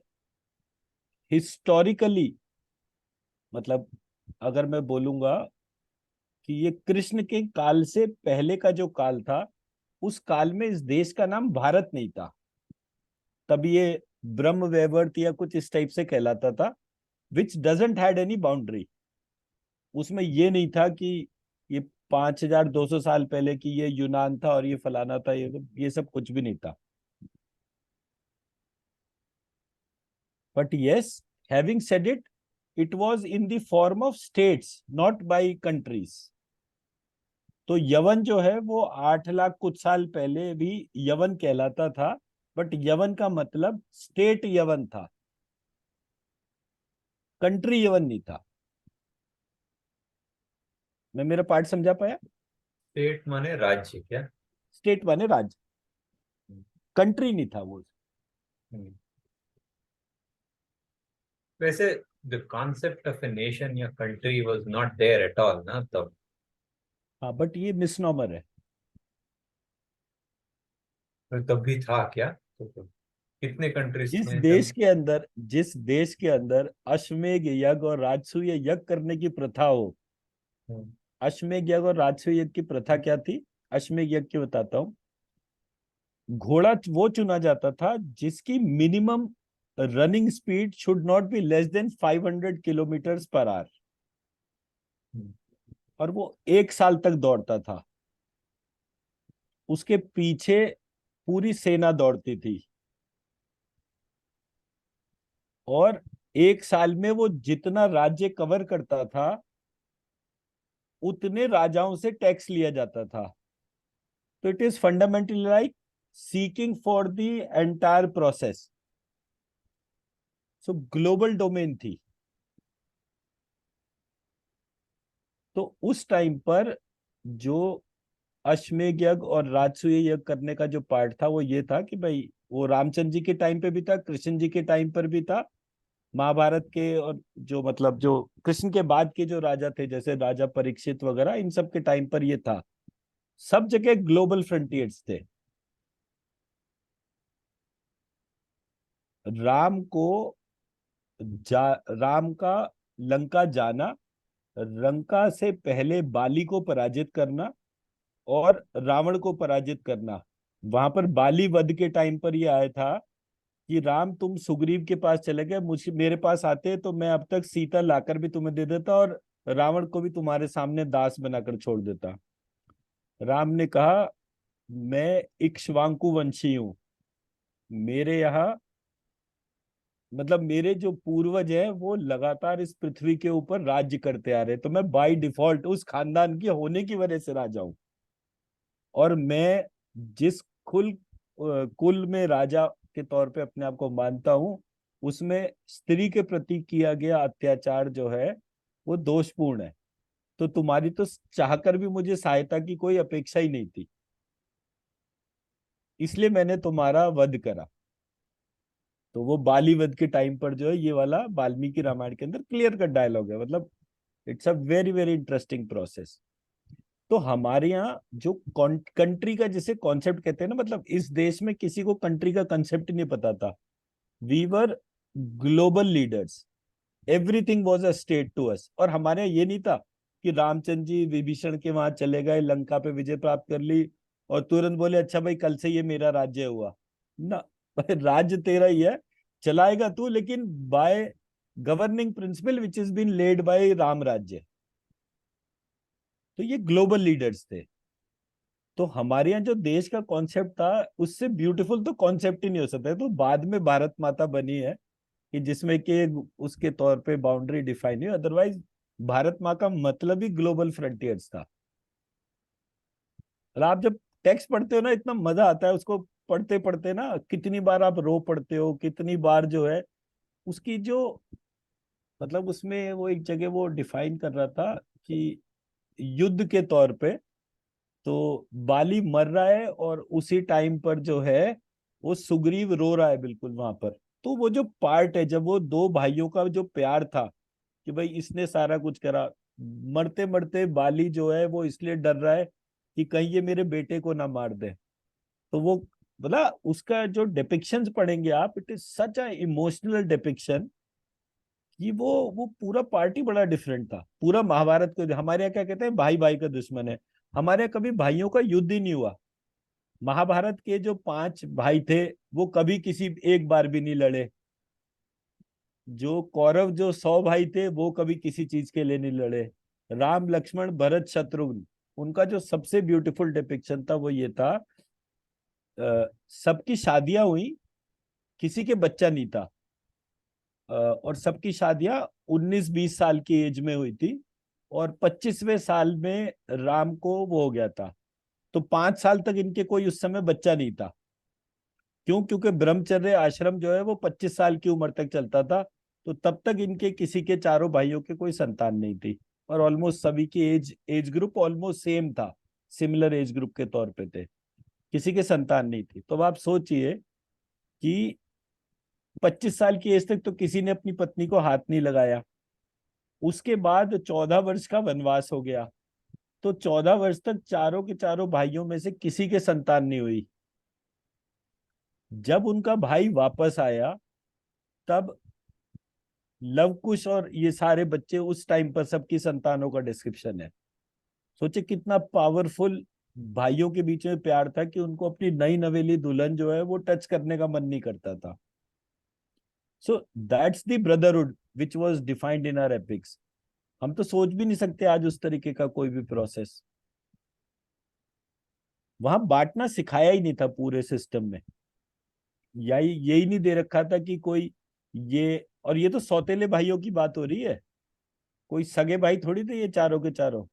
हिस्टोरिकली, मतलब अगर मैं बोलूंगा कि ये कृष्ण के काल से पहले का जो काल था, उस काल में इस देश का नाम भारत नहीं था। तब ये ब्रह्म वैवर्त या कुछ इस टाइप से कहलाता था, विच डजंट हैड एनी बाउंड्री। उसमें ये नहीं था कि ये 5200 साल पहले की ये यूनान था और ये फलाना था, ये सब कुछ भी नहीं था। But yes, having said it, it was in the form of states, not by countries. तो यवन जो है वो 8 लाख कुछ साल पहले भी यवन कहलाता था, बट यवन का मतलब स्टेट यवन था, कंट्री यवन नहीं था। मैं मेरा पार्ट समझा पाया? स्टेट माने राज्य क्या? स्टेट माने राज्य, कंट्री नहीं था वो। हम्म। वैसे the concept of a nation या country was not there at all ना तब। हाँ, बट ये मिसनॉमर है। तो तब भी था क्या? तो कितने कंट्रीज जिस थे देश तब? के अंदर जिस देश के अंदर अश्वमेध यज्ञ और राजसूय यज्ञ करने की प्रथा हो। हम्म, अश्वमेध यज्ञ और राजसूय यज्ञ की प्रथा क्या थी? अश्वमेध यज्ञ की बताता हूँ। घोड़ा वो चुना जाता था जिसकी minimum running speed should not be less than 500 kilometre per hour, hmm, और वो 1 साल तक दौड़ता था। उसके पीछे पूरी सेना दौड़ती थी, और 1 साल में वो जितना राज्य कवर करता था उतने राजाओं से टैक्स लिया जाता था। तो it is fundamentally like seeking for the entire process. So global domain थी। तो उस टाइम पर जो अश्वमेध यज्ञ और राजसूय यज्ञ करने का जो पार्ट था वो ये था कि भाई वो रामचंद्र जी के टाइम पे भी था, कृष्ण जी के टाइम पर भी था, महाभारत के, और जो मतलब जो कृष्ण के बाद के जो राजा थे जैसे राजा परीक्षित वगैरह, इन सब के टाइम पर ये था। सब जगह ग्लोबल फ्रंटियर्स थे। राम को राम का लंका जाना, लंका से पहले बाली को पराजित करना और रावण को पराजित करना। वहां पर बाली वध के टाइम पर ये आया था कि राम तुम सुग्रीव के पास चले गए, मुझे मेरे पास आते तो मैं अब तक सीता लाकर भी तुम्हें दे देता और रावण को भी तुम्हारे सामने दास बनाकर छोड़ देता। राम ने कहा मैं इक्ष्वाकु वंशी हूं, मेरे यहाँ मतलब मेरे जो पूर्वज हैं वो लगातार इस पृथ्वी के ऊपर राज्य करते आ रहे, तो मैं बाय डिफॉल्ट उस खानदान के होने की वजह से राजा हूं। और मैं जिस कुल में राजा के तौर पे अपने आप को मानता हूं, उसमें स्त्री के प्रति किया गया अत्याचार जो है वो दोषपूर्ण है। तो तुम्हारी तो चाहकर भी मुझे सहायता की कोई अपेक्षा ही नहीं थी, इसलिए मैंने तुम्हारा वध करा। तो वो बाली वध के टाइम पर जो है ये वाला वाल्मीकि रामायण के अंदर क्लियर कट डायलॉग है। मतलब it's a very very interesting process. तो हमारे यहाँ जो कंट्री का जिसे कॉन्सेप्ट कहते हैं ना, मतलब इस देश में किसी को कंट्री का कंसेप्ट नहीं पता था। We were global leaders, everything was a state to us. और हमारे यहाँ ये नहीं था कि रामचंद्र जी विभीषण के वहां चले गए, लंका पे विजय प्राप्त कर ली और तुरंत बोले अच्छा भाई कल से ये मेरा राज्य हुआ ना। भाई राज्य तेरा ही है, चलाएगा तू, लेकिन by governing principle which is been led by Ram Rajya. तो ये ग्लोबल लीडर्स थे। तो हमारे यहाँ जो देश का कॉन्सेप्ट था उससे ब्यूटीफुल तो कॉन्सेप्ट ही नहीं हो सकता है। तो बाद में भारत माता बनी है कि जिसमें कि उसके तौर पे बाउंड्री डिफाइन हुई, अदरवाइज भारत माँ का मतलब ही ग्लोबल फ्रंटियर्स था। और आप जब टेक्स्ट पढ़ते हो ना इतना मजा आता है उसको पढ़ते पढ़ते ना, कितनी बार आप रो पढ़ते हो, कितनी बार जो है उसकी जो मतलब उसमें वो एक जगह वो डिफाइन कर रहा था कि युद्ध के तौर पे तो बाली मर रहा है और उसी टाइम पर जो है वो सुग्रीव रो रहा है बिल्कुल वहां पर। तो वो जो पार्ट है जब वो दो भाइयों का जो प्यार था कि भाई इसने सारा कुछ करा, मरते मरते बाली जो है वो इसलिए डर रहा है कि कहीं ये मेरे बेटे को ना मार दे। तो वो बोला उसका जो डिपिक्शंस पढ़ेंगे आप, it is such a emotional depiction कि वो पूरा पार्टी बड़ा डिफरेंट था। पूरा महाभारत को हमारे यहाँ क्या कहते हैं भाई भाई का दुश्मन है, हमारे यहाँ कभी भाइयों का युद्ध ही नहीं हुआ। महाभारत के जो 5 भाई थे वो कभी किसी एक बार भी नहीं लड़े। जो कौरव जो 100 भाई थे वो कभी किसी चीज के लिए नहीं लड़े। राम लक्ष्मण भरत शत्रुघ्न उनका जो सबसे ब्यूटीफुल डिपिक्शन था वो ये था, सबकी शादियां हुई, किसी के बच्चा नहीं था, और सबकी शादियां 19-20 साल की एज में हुई थी, और 25वें साल में राम को वो हो गया था। तो 5 साल तक इनके कोई उस समय बच्चा नहीं था। क्यों? क्योंकि ब्रह्मचर्य आश्रम जो है वो 25 साल की उम्र तक चलता था। तो तब तक इनके किसी के चारों भाइयों के कोई संतान नहीं थी, और ऑलमोस्ट सभी की एज ग्रुप ऑलमोस्ट सेम था, सिमिलर एज ग्रुप के तौर पे थे, किसी के संतान नहीं थी। तो अब आप सोचिए कि 25 साल की एज तक तो किसी ने अपनी पत्नी को हाथ नहीं लगाया। उसके बाद 14 वर्ष का वनवास हो गया, तो 14 वर्ष तक चारों के चारों भाइयों में से किसी के संतान नहीं हुई। जब उनका भाई वापस आया, तब लव कुश और ये सारे बच्चे, उस टाइम पर सबकी संतानों का डिस्क्रिप्शन है। सोचे कितना पावरफुल भाइयों के बीच में प्यार था कि उनको अपनी नई नवेली दुल्हन जो है वो टच करने का मन नहीं करता था। So that's the brotherhood which was defined in our epics. हम तो सोच भी नहीं सकते आज उस तरीके का कोई भी प्रोसेस। वहां बांटना सिखाया ही नहीं था पूरे सिस्टम में, या यही नहीं दे रखा था कि कोई ये, और ये तो सौतेले भाइयों की बात हो रही है, कोई सगे भाई थोड़ी थे ये चारों के चारों।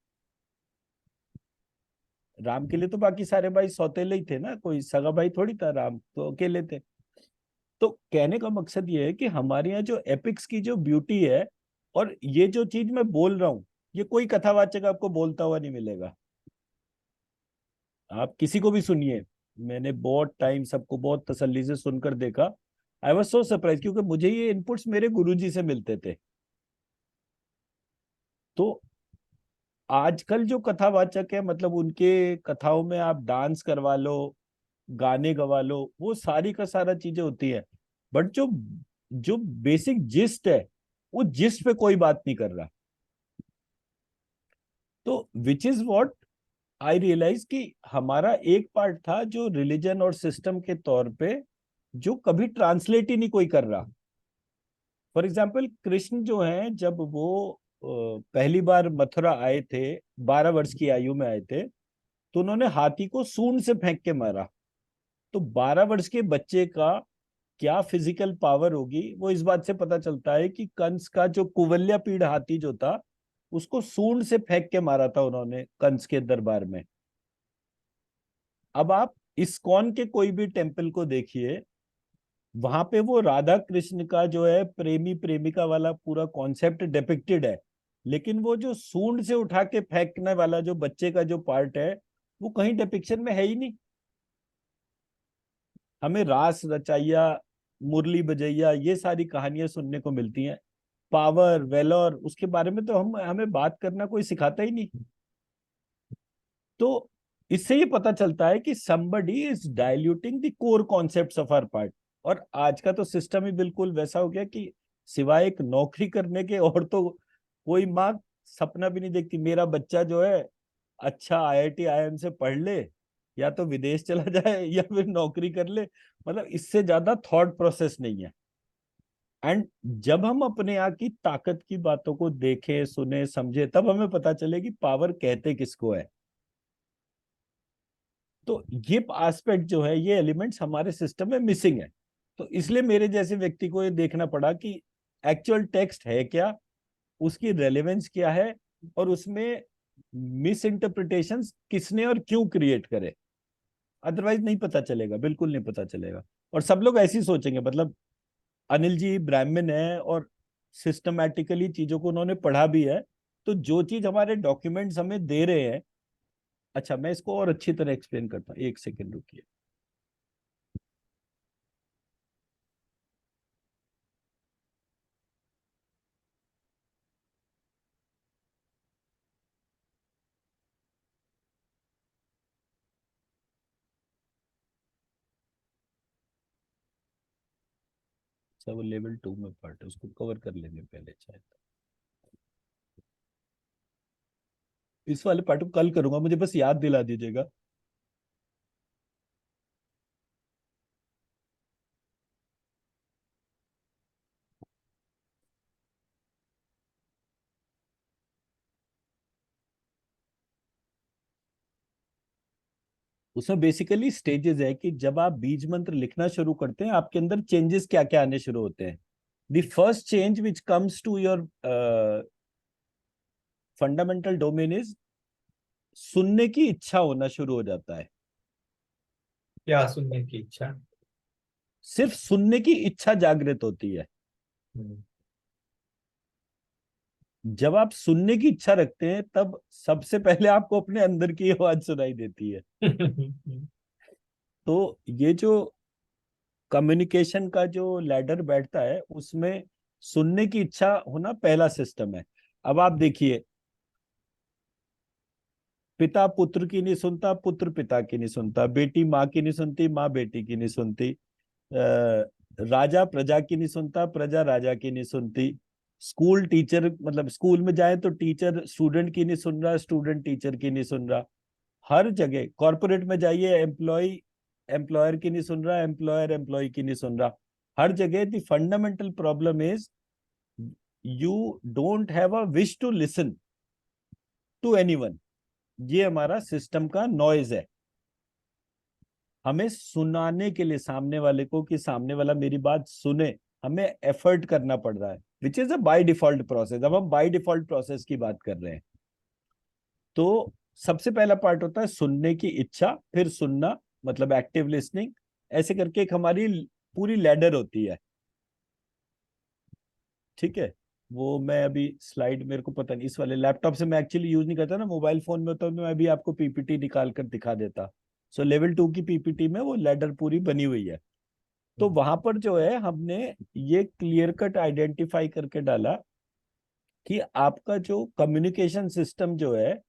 राम के लिए तो बाकी सारे भाई सौतेले ही थे ना, कोई सगा भाई थोड़ी था, राम तो अकेले थे। तो कहने का मकसद ये है कि हमारे यहाँ जो एपिक्स की जो ब्यूटी है, और ये जो चीज मैं बोल रहा हूँ, ये कोई कथावाचक आपको बोलता हुआ नहीं मिलेगा। आप किसी को भी सुनिए, मैंने बहुत टाइम सबको बहुत तसल्ली से सुनकर देखा। आई वॉज सो सरप्राइज, क्योंकि मुझे ये इनपुट्स मेरे गुरुजी से मिलते थे। तो आजकल जो कथावाचक है, मतलब उनके कथाओं में आप डांस करवा लो, गाने गवा लो, वो सारी का सारा चीजें होती है, बट जो जो बेसिक जिस्ट है, वो जिस्ट पे कोई बात नहीं कर रहा। तो which is what I realise कि हमारा एक पार्ट था जो रिलीजन और सिस्टम के तौर पे जो कभी ट्रांसलेट ही नहीं कोई कर रहा। फॉर एग्जाम्पल कृष्ण जो है, जब वो पहली बार मथुरा आए थे, 12 वर्ष की आयु में आए थे, तो उन्होंने हाथी को सूंड से फेंक के मारा। तो 12 वर्ष के बच्चे का क्या फिजिकल पावर होगी, वो इस बात से पता चलता है कि कंस का जो कुवल्या पीढ़ हाथी जो था, उसको सूंड से फेंक के मारा था उन्होंने कंस के दरबार में। अब आप इस्कॉन के कोई भी टेम्पल को देखिए, वहां पे वो राधा कृष्ण का जो है प्रेमी प्रेमिका वाला पूरा कॉन्सेप्ट डिपिक्टेड है, लेकिन वो जो सूंड से उठा के फेंकने वाला जो बच्चे का जो पार्ट है, वो कहीं डिपिक्शन में है ही नहीं। हमें रास रचाइया, मुरली बजैया, ये सारी कहानियां सुनने को मिलती हैं। पावर वेलोर उसके बारे में तो हम हमें बात करना कोई सिखाता ही नहीं। तो इससे ये पता चलता है कि somebody is diluting the core concepts of our part. और आज का तो सिस्टम ही बिल्कुल वैसा हो गया कि सिवाय एक नौकरी करने के और तो कोई माँ सपना भी नहीं देखती मेरा बच्चा जो है अच्छा आईआईटी आईआईएम से पढ़ ले, या तो विदेश चला जाए या फिर नौकरी कर ले। मतलब इससे ज्यादा थॉट प्रोसेस नहीं है। एंड जब हम अपने यहाँ की ताकत की बातों को देखें, सुने, समझे, तब हमें पता चले कि पावर कहते किसको है। तो ये एस्पेक्ट जो है, ये एलिमेंट्स हमारे सिस्टम में मिसिंग है। तो इसलिए मेरे जैसे व्यक्ति को ये देखना पड़ा कि एक्चुअल टेक्स्ट है क्या, उसकी रेलेवेंस क्या है, और उसमें मिस इंटरप्रिटेशंस किसने और क्यों क्रिएट करे। अदरवाइज नहीं पता चलेगा, बिल्कुल नहीं पता चलेगा। और सब लोग ऐसे ही सोचेंगे, मतलब अनिल जी ब्राह्मण है और सिस्टमैटिकली चीजों को उन्होंने पढ़ा भी है, तो जो चीज हमारे डॉक्यूमेंट्स हमें दे रहे हैं। अच्छा, मैं इसको और अच्छी तरह एक्सप्लेन करता हूँ, एक सेकेंड रुकिए। अच्छा, वो लेवल 2 में पार्ट है, उसको कवर कर लेंगे पहले शायद। इस वाले पार्ट को कल करूंगा, मुझे बस याद दिला दीजिएगा। उसमें बेसिकली स्टेजेस है कि जब आप बीज मंत्र लिखना शुरू करते हैं आपके अंदर चेंजेस क्या क्या आने शुरू होते हैं. The first change which comes to your fundamental domain is सुनने की इच्छा होना शुरू हो जाता है. क्या सुनने की इच्छा? सिर्फ सुनने की इच्छा जागृत होती है. हम्म, जब आप सुनने की इच्छा रखते हैं तब सबसे पहले आपको अपने अंदर की आवाज सुनाई देती है. तो ये जो कम्युनिकेशन का जो लैडर बैठता है उसमें सुनने की इच्छा होना पहला सिस्टम है. अब आप देखिए, पिता पुत्र की नहीं सुनता, पुत्र पिता की नहीं सुनता, बेटी माँ की नहीं सुनती, माँ बेटी की नहीं सुनती, राजा प्रजा की नहीं सुनता, प्रजा राजा की नहीं सुनती. स्कूल टीचर, मतलब स्कूल में जाए तो टीचर स्टूडेंट की नहीं सुन रहा, स्टूडेंट टीचर की नहीं सुन रहा. हर जगह कॉर्पोरेट में जाइए, एम्प्लॉय एम्प्लॉयर की नहीं सुन रहा, एम्प्लॉयर एम्प्लॉय की नहीं सुन रहा. हर जगह the fundamental problem is you don't have a wish to listen to anyone. ये हमारा सिस्टम का नॉइज है. हमें सुनाने के लिए सामने वाले को, कि सामने वाला मेरी बात सुने, हमें एफर्ट करना पड़ रहा है, which is a by default process. अब हम बाय डिफॉल्ट प्रोसेस की बात कर रहे हैं. तो सबसे पहला पार्ट होता है सुनने की इच्छा, फिर सुनना मतलब एक्टिव लिसनिंग. ऐसे करके एक हमारी पूरी लैडर होती है. ठीक है. वो मैं अभी स्लाइड, मेरे को पता नहीं, इस वाले लैपटॉप से मैं एक्चुअली यूज नहीं करता ना, मोबाइल फोन में होता, मैं भी आपको पीपीटी निकाल कर दिखा देता. सो लेवल 2 की पीपीटी में वो लैडर पूरी बनी हुई है. तो वहां पर जो है हमने ये क्लियर कट आइडेंटिफाई करके डाला कि आपका जो कम्युनिकेशन सिस्टम जो है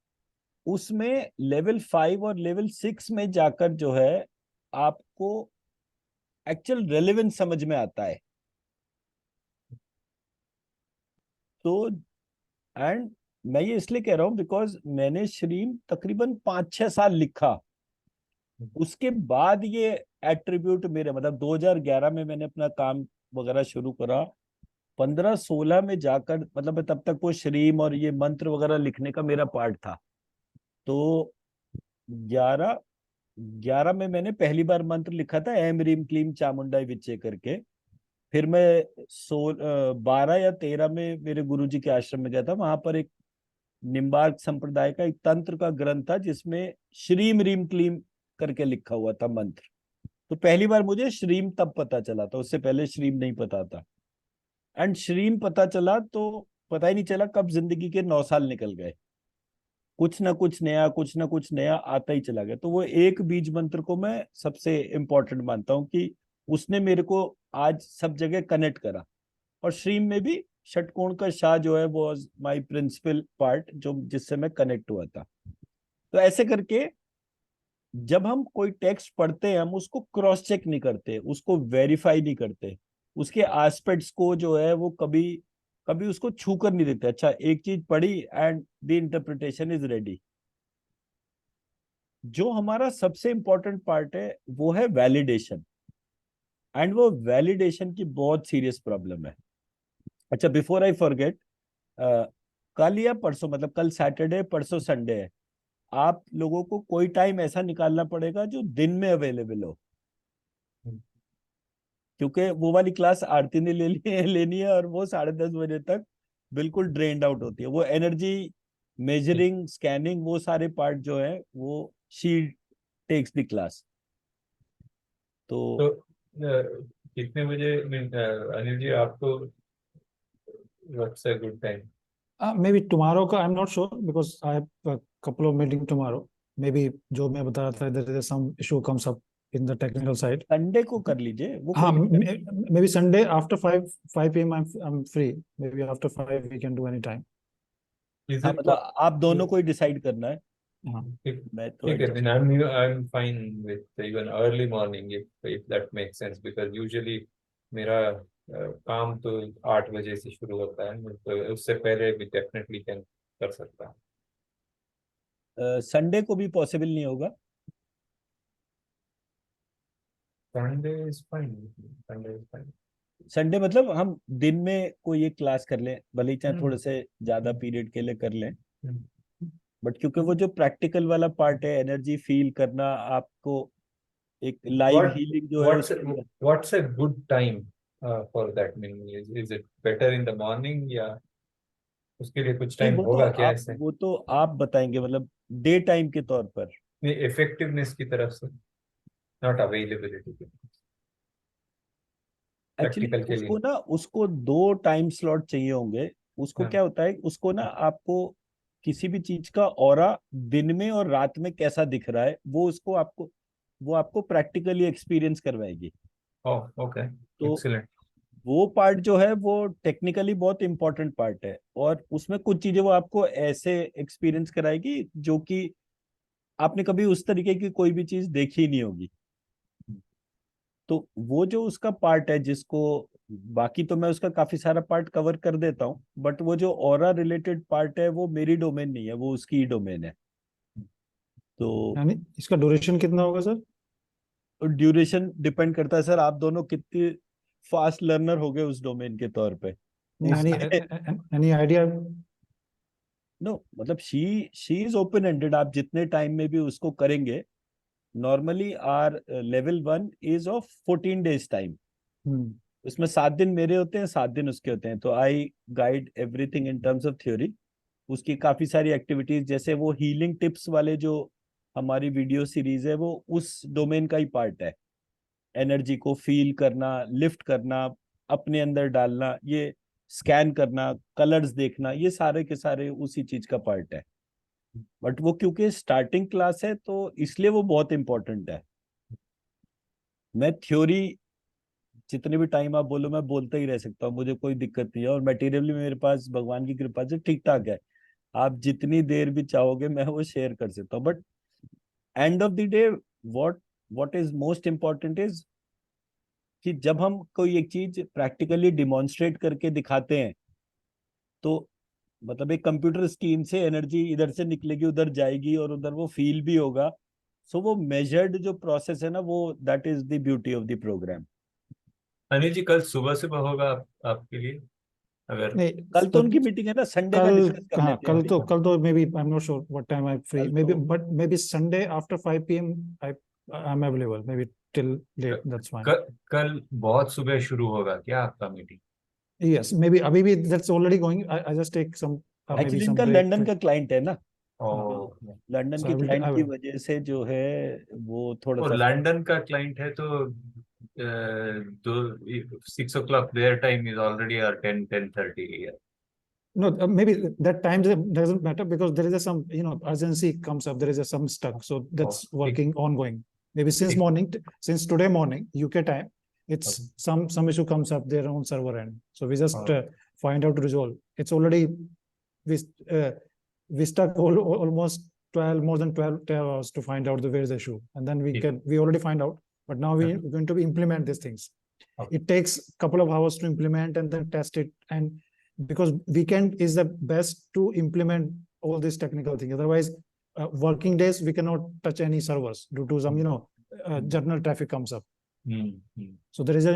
उसमें लेवल 5 और लेवल 6 में जाकर जो है आपको एक्चुअल रेलेवेंस समझ में आता है. तो एंड मैं ये इसलिए कह रहा हूं बिकॉज मैंने श्रीम तकरीबन 5-6 साल लिखा. उसके बाद ये एट्रीब्यूट मेरे, मतलब 2011 में मैंने अपना काम वगैरह शुरू करा. 15-16 में जाकर, मतलब तब तक वो श्रीम और ये मंत्र वगैरह लिखने का मेरा पार्ट था. तो 11 में मैंने पहली बार मंत्र लिखा था, एम रीम क्लीम चामुंडाई विच्चे करके. फिर मैं 12 या 13 में मेरे गुरुजी के आश्रम में गया था. वहां पर एक निम्बार्क संप्रदाय का एक तंत्र का ग्रंथ था जिसमें श्रीम रीम क्लीम करके लिखा हुआ था मंत्र. तो पहली बार मुझे श्रीम तब पता चला था, उससे पहले श्रीम नहीं पता था. एंड श्रीम पता चला तो पता ही नहीं चला कब जिंदगी के 9 साल निकल गए. कुछ ना कुछ नया, कुछ ना कुछ नया आता ही चला गया. तो वो एक बीज मंत्र को मैं सबसे इंपॉर्टेंट मानता हूँ कि उसने मेरे को आज सब जगह कनेक्ट करा. और श्रीम में भी षटकोण का शाह जो है वो माय प्रिंसिपल पार्ट, जो जिससे मैं कनेक्ट हुआ था. तो ऐसे करके जब हम कोई टेक्स्ट पढ़ते हैं हम उसको क्रॉस चेक नहीं करते, उसको वेरीफाई नहीं करते, उसके एस्पेक्ट्स को जो है वो कभी कभी उसको छू कर नहीं देखते. अच्छा, एक चीज पढ़ी and the interpretation is ready. जो हमारा सबसे इंपॉर्टेंट पार्ट है वो है वैलिडेशन. एंड वो वैलिडेशन की बहुत सीरियस प्रॉब्लम है. अच्छा, बिफोर आई फॉरगेट, कल या परसों, मतलब कल सैटरडे परसों संडे है, आप लोगों को कोई टाइम ऐसा निकालना पड़ेगा जो दिन में अवेलेबल हो. क्योंकि वो वाली क्लास आरती ने लेनी है और वो 10:30 बजे तक बिल्कुल ड्रेन्ड आउट होती है. वो एनर्जी मेजरिंग, स्कैनिंग, वो सारे पार्ट जो है वो शी टेक्स द क्लास. तो तो कितने बजे अनिल जी आपको, what's a good time? maybe tomorrow का I'm not sure because I have a couple of meeting tomorrow. Maybe जो मैं बता रहा था, there is some issue comes up in the technical side. Sunday को कर लीजिए, वो हाँ, कोई दिक्कत नहीं. maybe Sunday after 5 p.m. I'm free. Maybe after 5 we can do any time. Is हाँ, इट? मतलब आप दोनों को ही डिसाइड करना है. हाँ. मैं तो ठीक है, adjust- then I'm fine with even early morning if that makes sense because usually मेरा काम तो 8 बजे से शुरू होता है, तो उससे पहले भी डेफिनेटली कैन कर सकता हूँ. संडे को भी पॉसिबल नहीं होगा. Sunday is fine. Sunday is fine. Sunday मतलब हम दिन में कोई एक क्लास कर लें, भले ही चाहे थोड़े से ज्यादा पीरियड के लिए कर लें. बट क्योंकि वो जो प्रैक्टिकल वाला पार्ट है, एनर्जी फील करना, आपको एक लाइव What हीलिंग जो है what's उसके अंदर। what's a good time for that? Meaning is it better in the morning या उसके लिए कुछ नहीं, टाइम होगा क्या ऐसे? वो तो आप बताएंगे, मतलब डे टाइम के तौर पर। नहीं, इफेक्टिवनेस की तरफ से, नॉट अवेलेबिलिटी की, एक्चुअली प्रैक्टिकल के लिए। उसको ना, उसको 2 टाइम स्लॉट चाहिए होंगे। उसको हाँ, क्या होता है, उसको ना आपको किसी भी चीज का ऑरा दिन में और रात में कैसा दिख रहा है, वो आपको प्रैक्टिकली एक्सपीरियंस करवाएगी। ओह ओके, तो एक्सीलेंट। वो पार्ट जो है वो टेक्निकली बहुत इंपॉर्टेंट पार्ट है, और उसमें कुछ चीजें वो आपको ऐसे एक्सपीरियंस कराएगी जो कि आपने कभी उस तरीके की कोई भी चीज देखी ही नहीं होगी। तो वो जो उसका पार्ट है, जिसको बाकी तो मैं उसका काफी सारा पार्ट कवर कर देता हूँ, बट वो जो ऑरा रिलेटेड पार्ट है वो मेरी डोमेन नहीं है, वो उसकी ही डोमेन है। तो यानी इसका ड्यूरेशन कितना होगा सर? ड्यूरेशन डिपेंड करता है सर, आप दोनों कितने फास्ट लर्नर हो गए उस डोमेन के तौर पे। नहीं, उस एनी आइडिया? नो, मतलब शी इज ओपन एंडेड, आप जितने टाइम में भी उसको करेंगे। Normally our level 1 is of 14 days time. Hmm. उसमें 7 दिन मेरे होते हैं, 7 दिन उसके होते हैं। तो आई guide everything in terms of theory. उसकी काफी सारी एक्टिविटीज, जैसे वो हीलिंग टिप्स वाले जो हमारी वीडियो सीरीज है, वो उस डोमेन का ही पार्ट है। एनर्जी को फील करना, लिफ्ट करना, अपने अंदर डालना, ये स्कैन करना, कलर्स देखना, ये सारे के सारे उसी चीज का पार्ट है। बट वो क्योंकि स्टार्टिंग क्लास है तो इसलिए वो बहुत इंपॉर्टेंट है। मैं थ्योरी जितने भी टाइम आप बोलो, मैं बोलता ही रह सकता हूँ, मुझे कोई दिक्कत नहीं है। और मटेरियल भी मेरे पास भगवान की कृपा से ठीक ठाक है, आप जितनी देर भी चाहोगे मैं वो शेयर कर सकता हूँ। But end of the day, what what is most important is कि जब हम कोई एक चीज प्रैक्टिकली डिमॉन्स्ट्रेट करके दिखाते हैं, तो मतलब एक कंप्यूटर स्क्रीन से एनर्जी इधर से निकलेगी, उधर जाएगी, और उधर वो फील भी होगा। सो वो मेजर्ड जो प्रोसेस है ना, वो that is the beauty of the programme. Anil ji, कल सुबह सुबह होगा आपके लिए, अगर नहीं, कल तो उनकी मीटिंग है ना, संडे का कल, डिस्कस कर हाँ, लेते हैं अभी। कल तो maybe I am not sure what time I free, कल मे बी, तो but maybe Sunday after 5 PM I am available, maybe till late, that's fine. कल बहुत सुबह शुरू होगा क्या आपका मीटिंग? यस, मे बी अभी भी that's already going, I just take some maybe actually some इनका ब्रेक। लंदन का क्लाइंट है ना, ओ, तो लंदन सो के क्लाइंट आई की विल, वजह से जो है वो थोड़ा और सा। लंदन का क्लाइंट है तो दो 6 o'clock their time is already or 10:30 here. no, maybe that time doesn't matter because there is some, urgency comes up, there is some stuck, so Oh, that's ठीक working ongoing. Maybe since ठीक। morning, since today morning UK time, Okay. it's some issue comes up their own server end, so we just Oh, find out to resolve. It's already, we uh, we stuck almost 12, more than 12 hours to find out where is the issue, and then ठीक। we already find out, but now Okay. we're going to implement these things. Okay. It takes a couple of hours to implement and then test it, and because weekend is the best to implement all these technical things. Otherwise, working days we cannot touch any servers due to some, journal traffic comes up. Hmm. So there is a,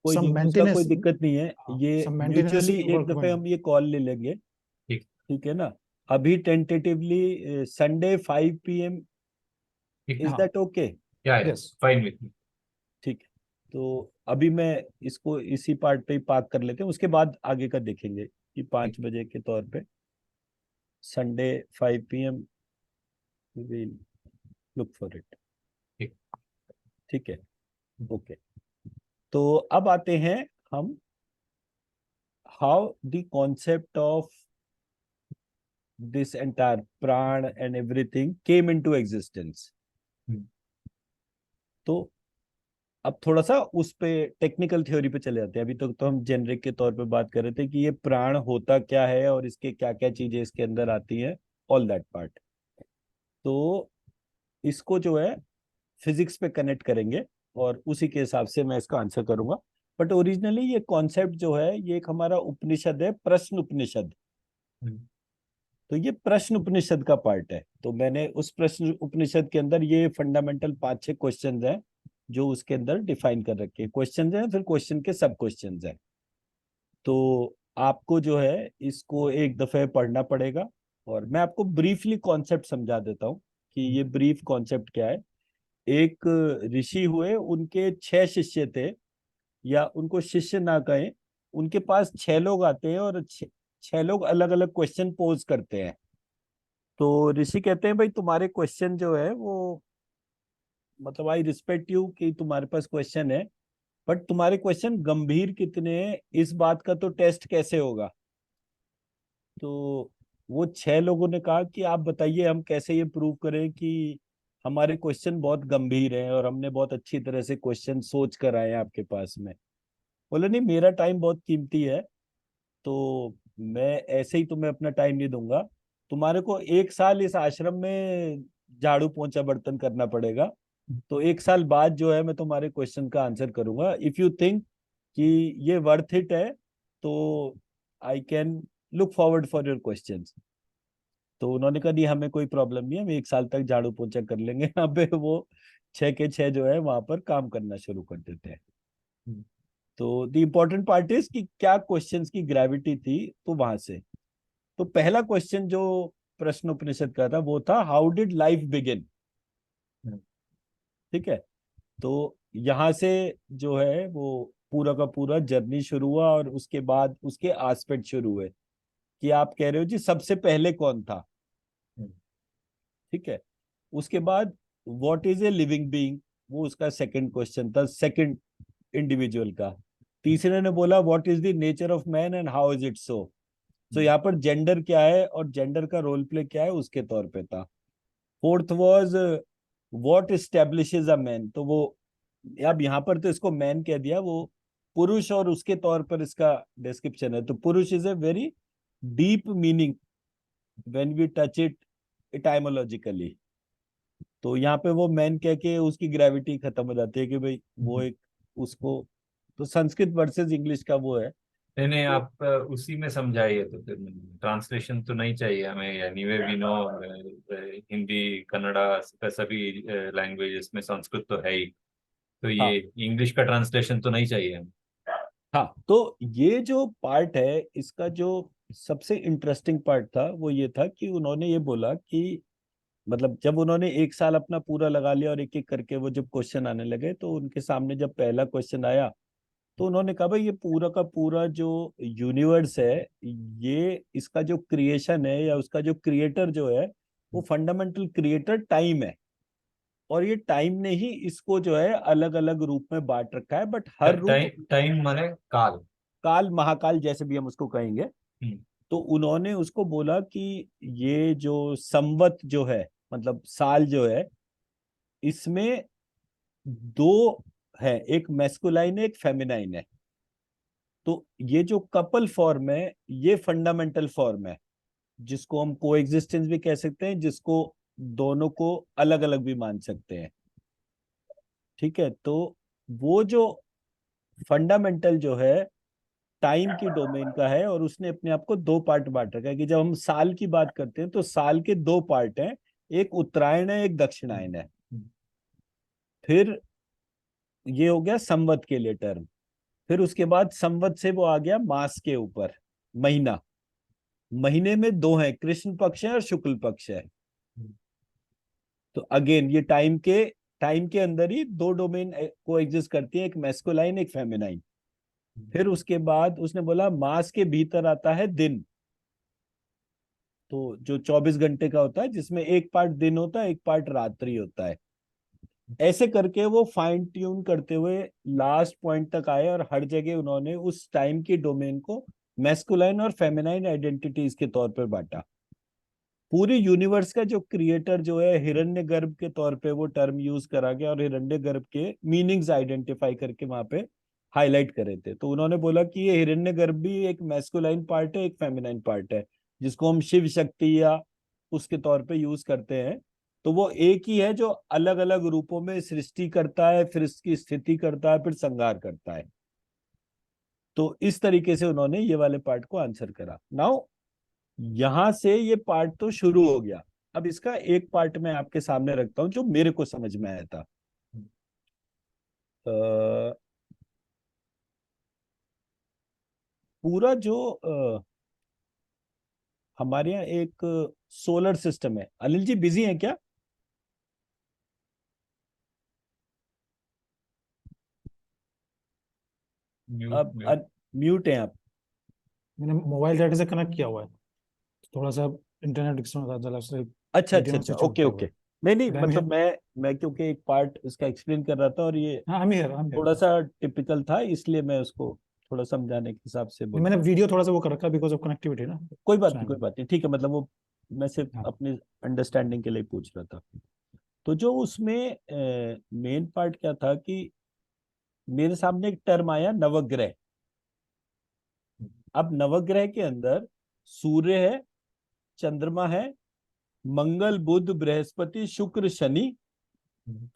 कोई some नहीं, उसका कोई maintenance, दिक्कत नहीं है। ये some maintenance mutually एक work दफे going on. हम ये कॉल ले लेंगे, ठीक। ठीक है ना। अभी टेंटेटिवली संडे 5 PM, ठीक। इज हाँ, दैट ओके? या yes. Fine with me. ठीक है। तो अभी मैं इसको इसी पार्ट पे ही पार्क कर लेते हैं, उसके बाद आगे का देखेंगे कि 5 बजे के तौर पे Sunday 5 PM will look for it. ठीक। ठीक है, ओके। तो अब आते हैं हम how the concept of this entire prana and everything came into existence. Hmm. तो अब थोड़ा सा उस पे टेक्निकल थ्योरी पे चले जाते हैं। अभी तक तो हम जेनरिक के तौर पे बात कर रहे थे कि ये प्राण होता क्या है और इसके क्या क्या चीजें इसके अंदर आती हैं, ऑल दैट पार्ट। तो इसको जो है फिजिक्स पे कनेक्ट करेंगे और उसी के हिसाब से मैं इसका आंसर करूंगा। बट ओरिजिनली ये कॉन्सेप्ट जो है, ये एक हमारा उपनिषद है, प्रश्न उपनिषद। हम्म। तो ये प्रश्न उपनिषद का पार्ट है। तो मैंने उस प्रश्न उपनिषद के अंदर ये फंडामेंटल 5-6 क्वेश्चंस हैं जो उसके अंदर डिफाइन कर रखे हैं। क्वेश्चंस हैं, फिर क्वेश्चन के सब क्वेश्चंस हैं। तो आपको जो है इसको एक दफे पढ़ना पड़ेगा और मैं आपको ब्रीफली कॉन्सेप्ट समझा देता हूँ कि ये ब्रीफ कॉन्सेप्ट क्या है। एक ऋषि हुए, उनके 6 शिष्य थे, या उनको शिष्य ना कहें, उनके पास 6 लोग आते हैं और 6 लोग अलग अलग क्वेश्चन पोज करते हैं। तो ऋषि कहते हैं भाई तुम्हारे क्वेश्चन जो है वो, मतलब आई रिस्पेक्ट यू कि तुम्हारे पास क्वेश्चन है, बट तुम्हारे क्वेश्चन गंभीर कितने हैं इस बात का तो टेस्ट कैसे होगा। तो वो 6 लोगों ने कहा कि आप बताइए हम कैसे ये प्रूव करें कि हमारे क्वेश्चन बहुत गंभीर हैं और हमने बहुत अच्छी तरह से क्वेश्चन सोच कर आए हैं आपके पास में। बोले नहीं, मेरा टाइम बहुत कीमती है, तो मैं ऐसे ही तुम्हें अपना टाइम नहीं दूंगा। तुम्हारे को 1 साल इस आश्रम में झाड़ू पोंछा बर्तन करना पड़ेगा। तो 1 साल बाद जो है मैं तुम्हारे क्वेश्चन का आंसर करूंगा। इफ यू थिंक कि ये वर्थ इट है, तो I can look forward for your questions. तो उन्होंने कहा नहीं, हमें कोई प्रॉब्लम नहीं है, हम 1 साल तक झाड़ू पोंछा कर लेंगे। यहाँ पे वो 6 के 6 जो है वहां पर काम करना शुरू कर देते हैं। तो द इम्पोर्टेंट पार्ट इज कि क्या क्वेश्चंस की ग्रेविटी थी। तो वहां से तो पहला क्वेश्चन जो प्रश्न उपनिषद का था वो था, हाउ डिड लाइफ बिगिन। ठीक है। तो यहाँ से जो है वो पूरा का पूरा जर्नी शुरू हुआ, और उसके बाद उसके एस्पेक्ट शुरू हुए कि आप कह रहे हो जी सबसे पहले कौन था। ठीक है। उसके बाद what is a living being, वो उसका सेकंड क्वेश्चन था, सेकंड इंडिविजुअल का। तीसरे ने बोला what is the nature of man and how is it so. तो यहाँ पर जेंडर क्या है और जेंडर का रोल प्ले क्या है उसके तौर पे था। Fourth was what establishes a man. तो वो अब यहाँ पर तो इसको मैन कह दिया, वो पुरुष और उसके तौर पर इसका डिस्क्रिप्शन है। तो purusha is a very deep meaning when we touch it etymologically. तो यहाँ पे वो मैन कह के उसकी ग्रेविटी खत्म हो जाती है कि भाई वो एक उसको, तो संस्कृत वर्सेस इंग्लिश का वो है। नहीं नहीं, तो आप उसी में समझाइए, तो फिर ट्रांसलेशन तो नहीं चाहिए हमें। Anyway we know Hindi Kannada का सभी लैंग्वेजेस में संस्कृत तो है ही, तो ये हाँ इंग्लिश का ट्रांसलेशन तो नहीं चाहिए हमें। हाँ, तो ये जो पार्ट है इसका जो सबसे इंटरेस्टिंग पार्ट था वो ये था कि उन्होंने ये बोला कि मतलब जब उन्होंने 1 साल अपना पूरा लगा लिया और एक एक करके वो जब क्वेश्चन आने लगे, तो उनके सामने जब पहला क्वेश्चन आया तो उन्होंने कहा भाई ये पूरा का पूरा जो यूनिवर्स है, ये इसका जो क्रिएशन है या उसका जो क्रिएटर जो है, वो फंडामेंटल क्रिएटर टाइम है। और ये टाइम ने ही इसको जो है अलग अलग रूप में बांट रखा है, बट हर रूप टाइम टाइम माने काल। काल महाकाल जैसे भी हम उसको कहेंगे। हम्म, तो उन्होंने उसको बोला कि ये जो संवत जो है, मतलब साल जो है, इसमें दो है, एक मैस्कुलाइन है एक फेमिनाइन है। तो ये जो कपल फॉर्म है ये फंडामेंटल फॉर्म है, जिसको हम कोएग्जिस्टेंस भी कह सकते हैं, जिसको दोनों को अलग अलग भी मान सकते हैं। ठीक है। तो वो जो फंडामेंटल जो है टाइम की डोमेन का है, और उसने अपने आप को 2 पार्ट बांट रखा है कि जब हम साल की बात करते हैं तो साल के 2 पार्ट हैं, एक उत्तरायण है एक दक्षिणायन है। फिर ये हो गया संवत के लिए टर्म। फिर उसके बाद संवत से वो आ गया मास के ऊपर, महीना। महीने में 2 हैं, कृष्ण पक्ष है और शुक्ल पक्ष है। तो अगेन ये टाइम के अंदर ही 2 डोमेन को एग्जिस्ट करती है, एक मैस्कुलाइन एक फेमिनाइन। फिर उसके बाद उसने बोला मास के भीतर आता है दिन, तो जो 24 घंटे का होता है, जिसमें एक पार्ट दिन होता है एक पार्ट रात्रि होता है। ऐसे करके वो फाइन ट्यून करते हुए लास्ट पॉइंट तक आए, और हर जगह उन्होंने उस टाइम की डोमेन को मैस्कुलाइन और फेमिनाइन आइडेंटिटीज के तौर पर बांटा। पूरे यूनिवर्स का जो क्रिएटर जो है हिरण्यगर्भ के तौर पे वो टर्म यूज करा गया, और हिरण्यगर्भ के मीनिंग्स आइडेंटिफाई करके वहां पे हाईलाइट करे थे। तो उन्होंने बोला कि ये हिरण्यगर्भ भी एक मैस्कुलाइन पार्ट है एक फेमिनाइन पार्ट है, जिसको हम शिव शक्ति या उसके तौर पे यूज करते हैं। तो वो एक ही है जो अलग अलग रूपों में सृष्टि करता है, फिर इसकी स्थिति करता है, फिर संहार करता है। तो इस तरीके से उन्होंने ये वाले पार्ट को आंसर करा। नाउ यहां से ये पार्ट तो शुरू हो गया। अब इसका एक पार्ट मैं आपके सामने रखता हूं जो मेरे को समझ में आया था। अ, पूरा जो हमारे यहाँ एक सोलर सिस्टम है। अनिल जी बिजी हैं क्या? म्यूट अब म्यूट म्यूट हैं आप। मैंने मोबाइल डाटा से कनेक्ट किया हुआ है, थोड़ा सा इंटरनेट से अच्छा अच्छा वीडीओ अच्छा, स्विच ऑफ ओके किया हुआ ओके। है। नहीं नहीं, आई एम मतलब हियर। मैं क्योंकि एक पार्ट इसका एक्सप्लेन कर रहा था और ये हाँ, आई एम हियर। थोड़ा सा टिपिकल था, इसलिए मैं उसको थोड़ा समझाने के हिसाब से बोल मैंने रहा हूँ। वीडियो थोड़ा सा वो कर रखा है बिकॉज ऑफ कनेक्टिविटी ना। कोई बात नहीं, टाइम। कोई बात नहीं, ठीक है। मतलब वो मैं सिर्फ हाँ। अपनी अंडरस्टैंडिंग के लिए पूछ रहा था। तो जो उसमें मेन पार्ट क्या था कि मेरे सामने एक टर्म आया नवग्रह। अब नवग्रह के अंदर सूर्य है, चंद्रमा है, मंगल बुध बृहस्पति शुक्र शनि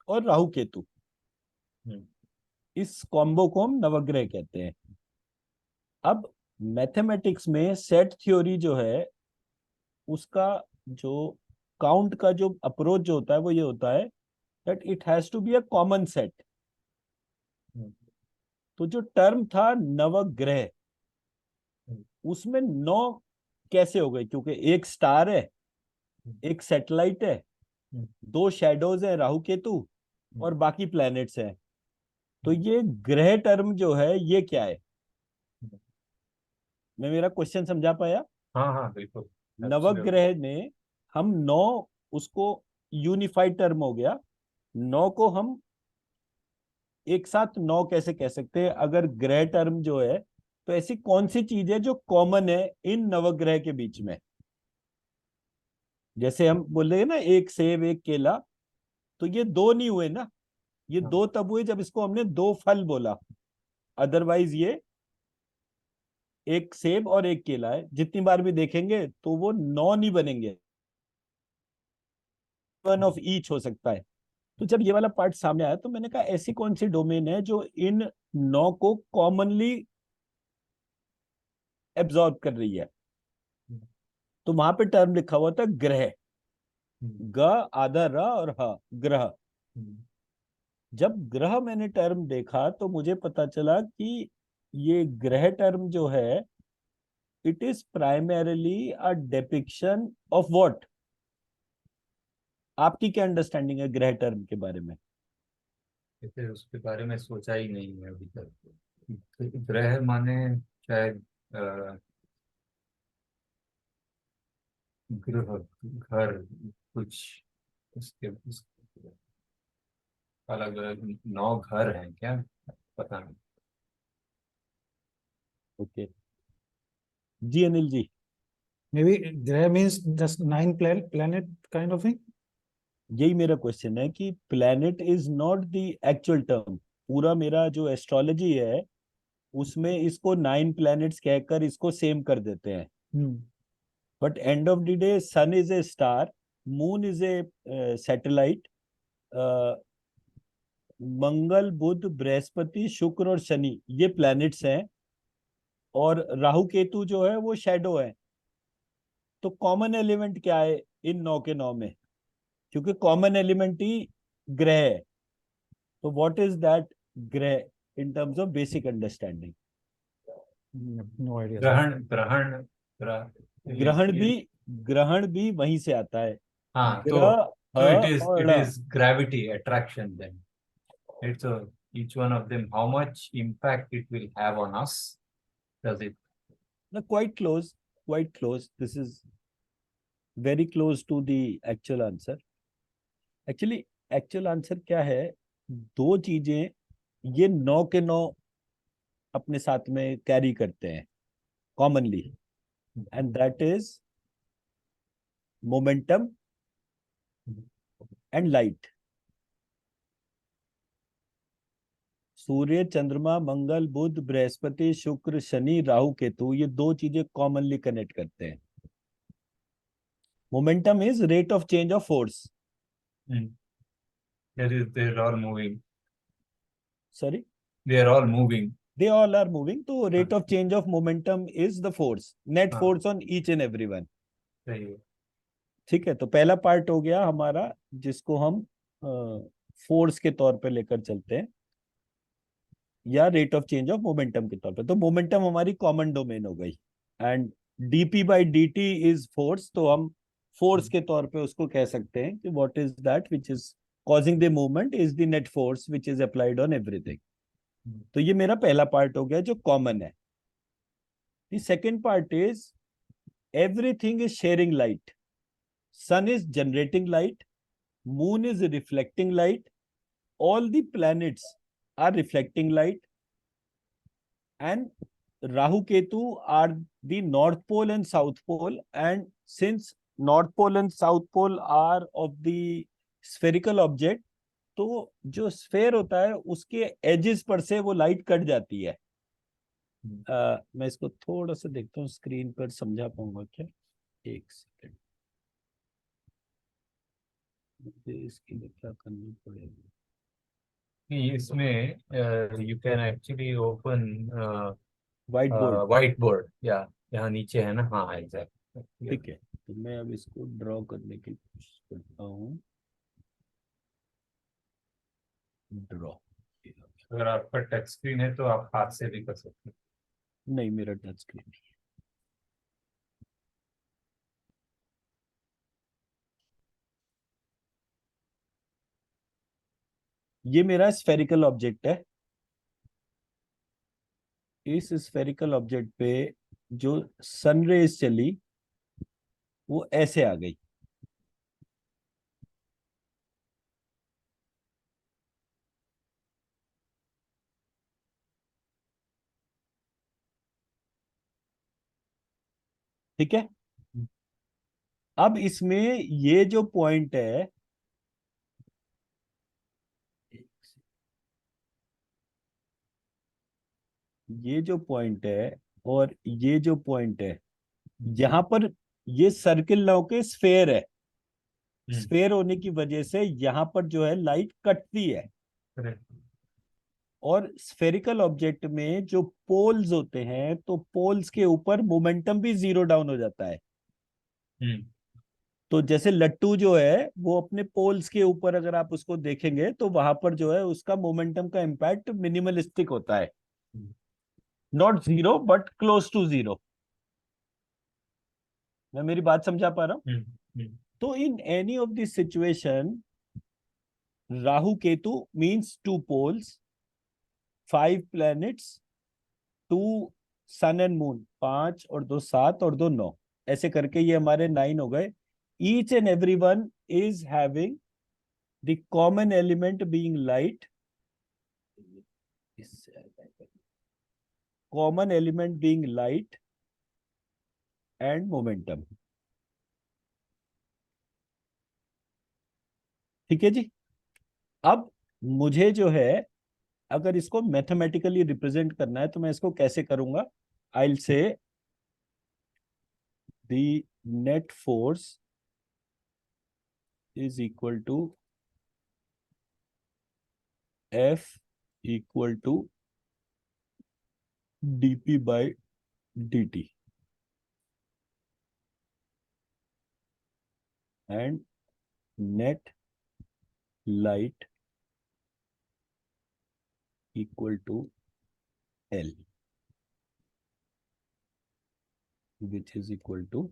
और राहु केतु। इस कॉम्बो को हम नवग्रह कहते हैं। अब मैथमेटिक्स में सेट थ्योरी जो है उसका जो काउंट का जो अप्रोच जो होता है वो ये होता है that it has to be a common set. तो जो टर्म था नवग्रह, उसमें 9 कैसे हो गए? क्योंकि एक स्टार है, एक सैटेलाइट है, 2 शैडोज है राहु केतु, और बाकी प्लैनेट्स हैं। तो ये ग्रह टर्म जो है ये क्या है? मैं मेरा क्वेश्चन समझा पाया? हाँ हाँ बिल्कुल एब्सोल्युटली नवग्रह में हम 9, उसको यूनिफाइड टर्म हो गया। 9 को हम एक साथ 9 कैसे कह सकते हैं अगर ग्रह टर्म जो है? तो ऐसी कौन सी चीज है जो कॉमन है इन नवग्रह के बीच में? जैसे हम बोल रहे हैं ना, एक सेब एक केला, तो ये 2 नहीं हुए ना, ये 2 तब हुए जब इसको हमने 2 फल बोला। अदरवाइज ये एक सेब और एक केला है, जितनी बार भी देखेंगे तो वो 9 नहीं बनेंगे, 1 ऑफ ईच हो सकता है। तो जब ये वाला पार्ट सामने आया तो मैंने कहा ऐसी कौन सी डोमेन है जो इन 9 को कॉमनली एब्जॉर्ब कर रही है? तो वहां पे टर्म लिखा हुआ था ग्रह, ग आधा र और ह, ग्रह। जब ग्रह मैंने टर्म देखा तो मुझे पता चला कि ये ग्रह टर्म जो है it is primarily a depiction of what? आपकी क्या अंडरस्टैंडिंग है ग्रह टर्म के बारे में? फिर उसके बारे में सोचा ही नहीं है अभी तक। ग्रह माने शायद गृह, घर, कुछ उसके अलग अलग 9 घर हैं क्या, पता नहीं। ओके जी, Anil ji. Maybe graha means just 9 planet kind of thing. यही मेरा क्वेश्चन है कि planet is not the actual term. पूरा मेरा जो एस्ट्रोलॉजी है उसमें इसको 9 प्लैनेट्स कहकर इसको सेम कर देते हैं। But end of the day sun is a star, moon is a satellite, Mangal Budh Brihaspati Shukra और शनि ये प्लैनेट्स हैं, और राहु केतु जो है वो शैडो है। तो कॉमन एलिमेंट क्या है इन 9 के 9 में? क्योंकि कॉमन एलिमेंट ही ग्रह है। तो व्हाट इज दैट ग्रह in terms of basic understanding? No idea sir. ग्रहण ग्रहण ग्रहण भी, ये- ग्रहण भी वहीं से आता है। हाँ ग्रह ह तो और इट ण। Is gravity attraction then it's each one of them how much impact it will have on us, does it? No, quite close, quite close. This is very close to the actual answer. Actually, actual answer क्या है? 2 चीजें ये 9 के 9 अपने साथ में carry करते हैं commonly, and that is momentum and light. Surya Chandrama Mangal Budh Brihaspati शुक्र शनि राहु केतु ये 2 चीजें कॉमनली कनेक्ट करते हैं। Momentum is rate of change of force. Hmm. They're all moving, sorry, they are all moving. They all are moving. तो हाँ rate of change of momentum is the force, net हाँ force on each and every one. सही है। ठीक है, तो पहला part हो गया हमारा जिसको हम फोर्स के तौर पे लेकर चलते हैं, या rate of change of momentum के तौर पे। तो मोमेंटम हमारी कॉमन डोमेन हो गई, and dp by dt is force, तो हम फोर्स के तौर पे उसको कह सकते हैं कि what is that which is causing the movement is the net force which is applied on everything. तो ये मेरा पहला पार्ट हो गया जो कॉमन है. The second part is everything is sharing light. Sun is generating light, moon is reflecting light, all the planets are reflecting light, and Rahu Ketu are the North Pole and South Pole, and since North Pole and South Pole are of the spherical object, तो जो sphere होता है उसके edges पर से वो light cut जाती है. मैं इसको थोड़ा सा देखता हूँ स्क्रीन पर, समझा पाऊंगा क्या? एक सेकेंड, मुझे इसके लिए क्या करना पड़ेगा? इसमें you can actually open white board. White board, या यहाँ नीचे है ना, हाँ एग्जैक्ट. ठीक है, तो मैं अब इसको ड्रॉ करने की कोशिश करता हूँ. ड्रॉ. अगर आपका टच स्क्रीन है तो आप हाथ से भी कर सकते हैं. नहीं, मेरा टच स्क्रीन नहीं है. ये मेरा स्फेरिकल ऑब्जेक्ट है. इस स्फेरिकल ऑब्जेक्ट पे जो सनरेज चली वो ऐसे आ गई. ठीक है. अब इसमें ये जो पॉइंट है, ये जो पॉइंट है और ये जो पॉइंट है, यहां पर ये सर्किल ना होके स्फेयर है. स्फेयर होने की वजह से यहां पर जो है लाइट कटती है. और स्फेरिकल ऑब्जेक्ट में जो पोल्स होते हैं, तो पोल्स के ऊपर मोमेंटम भी जीरो डाउन हो जाता है. तो जैसे लट्टू जो है वो अपने पोल्स के ऊपर अगर आप उसको देखेंगे तो वहां पर जो है उसका मोमेंटम का इम्पैक्ट मिनिमलिस्टिक होता है. Not zero but close to zero. मैं मेरी बात समझा पा रहा हूं? तो in any of this situation, Rahu Ketu means 2 poles, 5 planets, 2 sun and moon, 5 और 2 7 और 2 9, ऐसे करके ये हमारे 9 हो गए. Each and every one is having the common element being light, common element being light and momentum. ठीक है जी. अब मुझे जो है अगर इसको मैथमेटिकली रिप्रेजेंट करना है तो मैं इसको कैसे करूंगा? I will say the net force is equal to F equal to dp by dt and net light equal to L, which is equal to,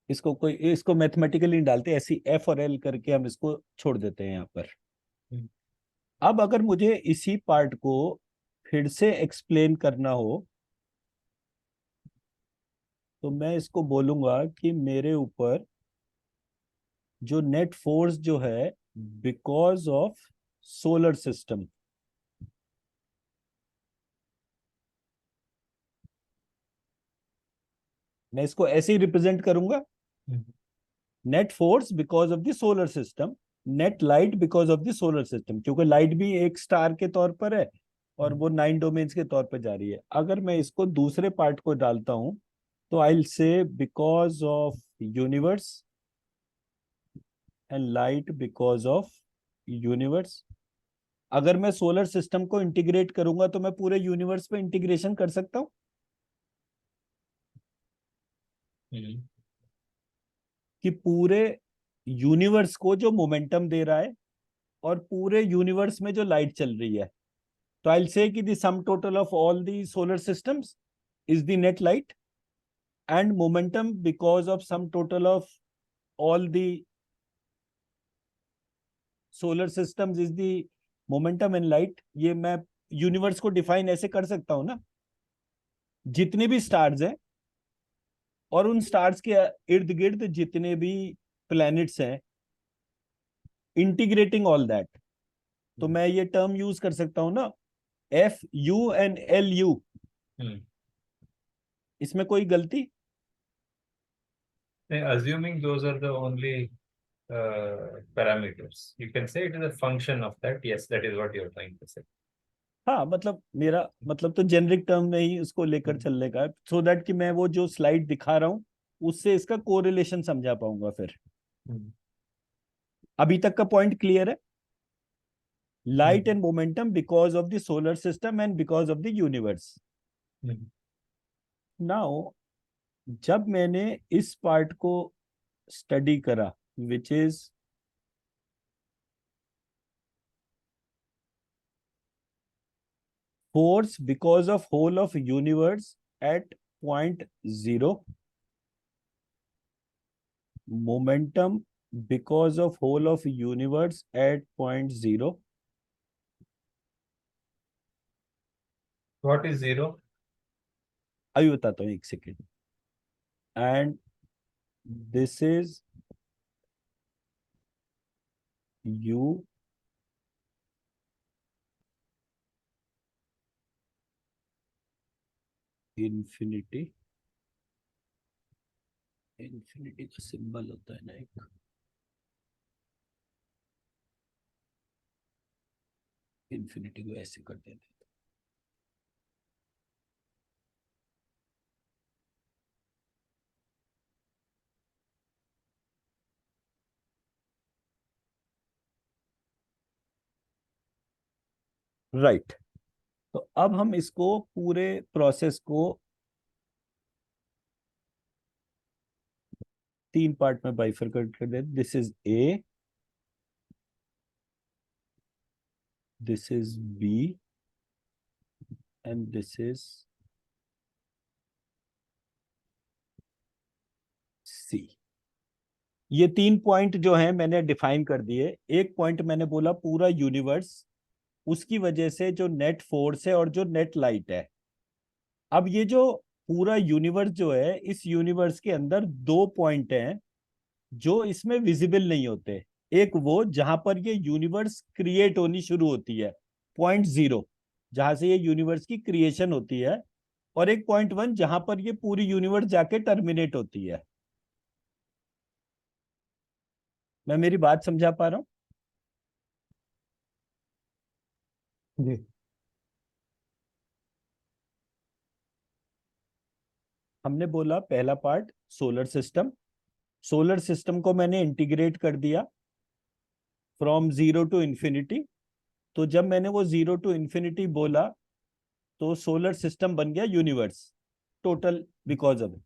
इसको मैथमेटिकली नहीं डालते, ऐसी F और L करके हम इसको छोड़ देते हैं यहाँ पर. अब अगर मुझे इसी पार्ट को फिर से एक्सप्लेन करना हो तो मैं इसको बोलूंगा कि मेरे ऊपर जो नेट फोर्स जो है बिकॉज ऑफ सोलर सिस्टम, मैं इसको ऐसे ही रिप्रेजेंट करूंगा. Net force because of the solar system, net light because of the solar system, क्योंकि लाइट भी एक स्टार के तौर पर है और वो 9 डोमेन्स के तौर पर जा रही है. अगर मैं इसको दूसरे पार्ट को डालता हूं तो आई विल से because of universe and light because of universe. अगर मैं सोलर सिस्टम को इंटीग्रेट करूंगा तो मैं पूरे यूनिवर्स पे इंटीग्रेशन कर सकता हूं कि पूरे यूनिवर्स को जो मोमेंटम दे रहा है और पूरे यूनिवर्स में जो लाइट चल रही है. तो आई विल से कि the sum total of all the solar systems is the net light, and momentum because of sum total of all the solar systems is the momentum and light. ये मैं यूनिवर्स को define ऐसे कर सकता हूं ना, जितने भी स्टार्स हैं और उन स्टार्स के इर्द गिर्द जितने भी प्लैनेट्स हैं, इंटीग्रेटिंग ऑल दैट, तो मैं ये टर्म यूज कर सकता हूं ना, FU and LU. इसमें कोई गलती? Assuming those are the only parameters, you can say it is a function of that. Yes, that is what you're trying to say. हाँ, मतलब मेरा मतलब तो जेनरिक टर्म में ही उसको लेकर चलने का, सो दैट कि मैं वो जो स्लाइड दिखा रहा हूँ उससे इसका कोरिलेशन समझा पाऊंगा फिर। अभी तक का पॉइंट क्लियर है? Light and momentum because of the solar system and because of the universe. Now जब मैंने इस पार्ट को स्टडी करा, which is force because of whole of universe at point 0, momentum because of whole of universe at point 0. What is 0? अभी बताता हूँ, एक second. And this is U infinity. Infinity का सिंबल होता है ना एक, इंफिनिटी को ऐसे कर देते हैं। राइट, तो अब हम इसको पूरे प्रोसेस को 3 पार्ट में बाइफरकेट कर देते। This is A, this is B and this is C। ये 3 पॉइंट जो हैं मैंने डिफाइन कर दिए। एक पॉइंट मैंने बोला पूरा यूनिवर्स, उसकी वजह से जो नेट फोर्स है और जो नेट लाइट है। अब ये जो पूरा यूनिवर्स जो है, इस यूनिवर्स के अंदर 2 पॉइंट हैं जो इसमें विजिबल नहीं होते। एक वो जहां पर ये यूनिवर्स क्रिएट होनी शुरू होती है, पॉइंट 0, जहां से ये यूनिवर्स की क्रिएशन होती है, और एक पॉइंट 1 जहां पर ये पूरी यूनिवर्स जाके टर्मिनेट होती है। मैं मेरी बात समझा पा रहा हूं? जी। हमने बोला पहला part solar system. Solar system को मैंने इंटीग्रेट कर दिया फ्रॉम 0 टू इंफिनिटी। तो जब मैंने वो 0 टू इंफिनिटी बोला तो सोलर सिस्टम बन गया यूनिवर्स टोटल बिकॉज ऑफ।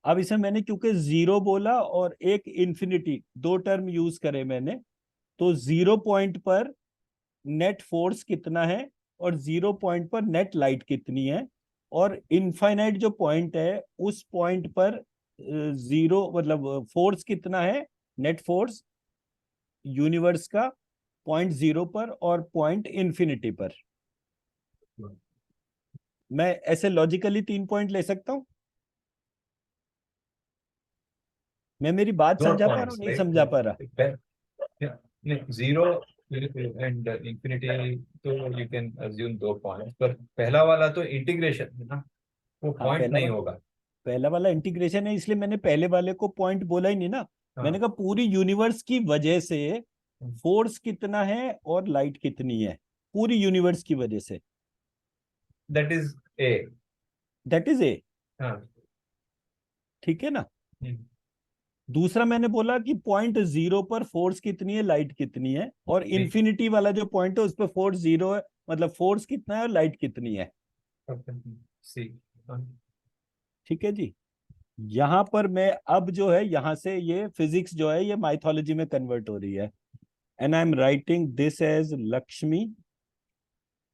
अब इसमें मैंने क्योंकि 0 बोला और एक इंफिनिटी, 2 टर्म यूज करे मैंने, तो 0 पॉइंट पर नेट फोर्स कितना है और 0 पॉइंट पर नेट लाइट कितनी है, और इनफाइनाइट जो पॉइंट है उस पॉइंट पर 0 मतलब फोर्स कितना है, नेट फोर्स यूनिवर्स का पॉइंट 0 पर और पॉइंट इंफिनिटी पर। मैं ऐसे लॉजिकली 3 पॉइंट ले सकता हूं? मैं मेरी बात समझा पा रहा हूँ, नहीं समझा पा रहा? 0 and infinity, तो you can assume 2 points, पर पहला वाला तो इंटीग्रेशन है ना, वो हाँ, पॉइंट नहीं होगा। पहला वाला इंटीग्रेशन है, इसलिए मैंने पहले वाले को पॉइंट बोला ही नहीं ना। हाँ। मैंने कहा पूरी यूनिवर्स की वजह से फोर्स कितना है और लाइट कितनी है, पूरी यूनिवर्स की वजह से। That is a. That is a. हाँ। ठीक है ना? दूसरा मैंने बोला कि पॉइंट 0 पर फोर्स कितनी है, लाइट कितनी है, और इंफिनिटी वाला जो पॉइंट है उस पर फोर्स 0 है, मतलब फोर्स कितना है और लाइट कितनी है। ठीक है जी। यहां पर मैं अब जो है, यहां से ये फिजिक्स जो है ये माइथोलॉजी में कन्वर्ट हो रही है। And I am writing this as Lakshmi,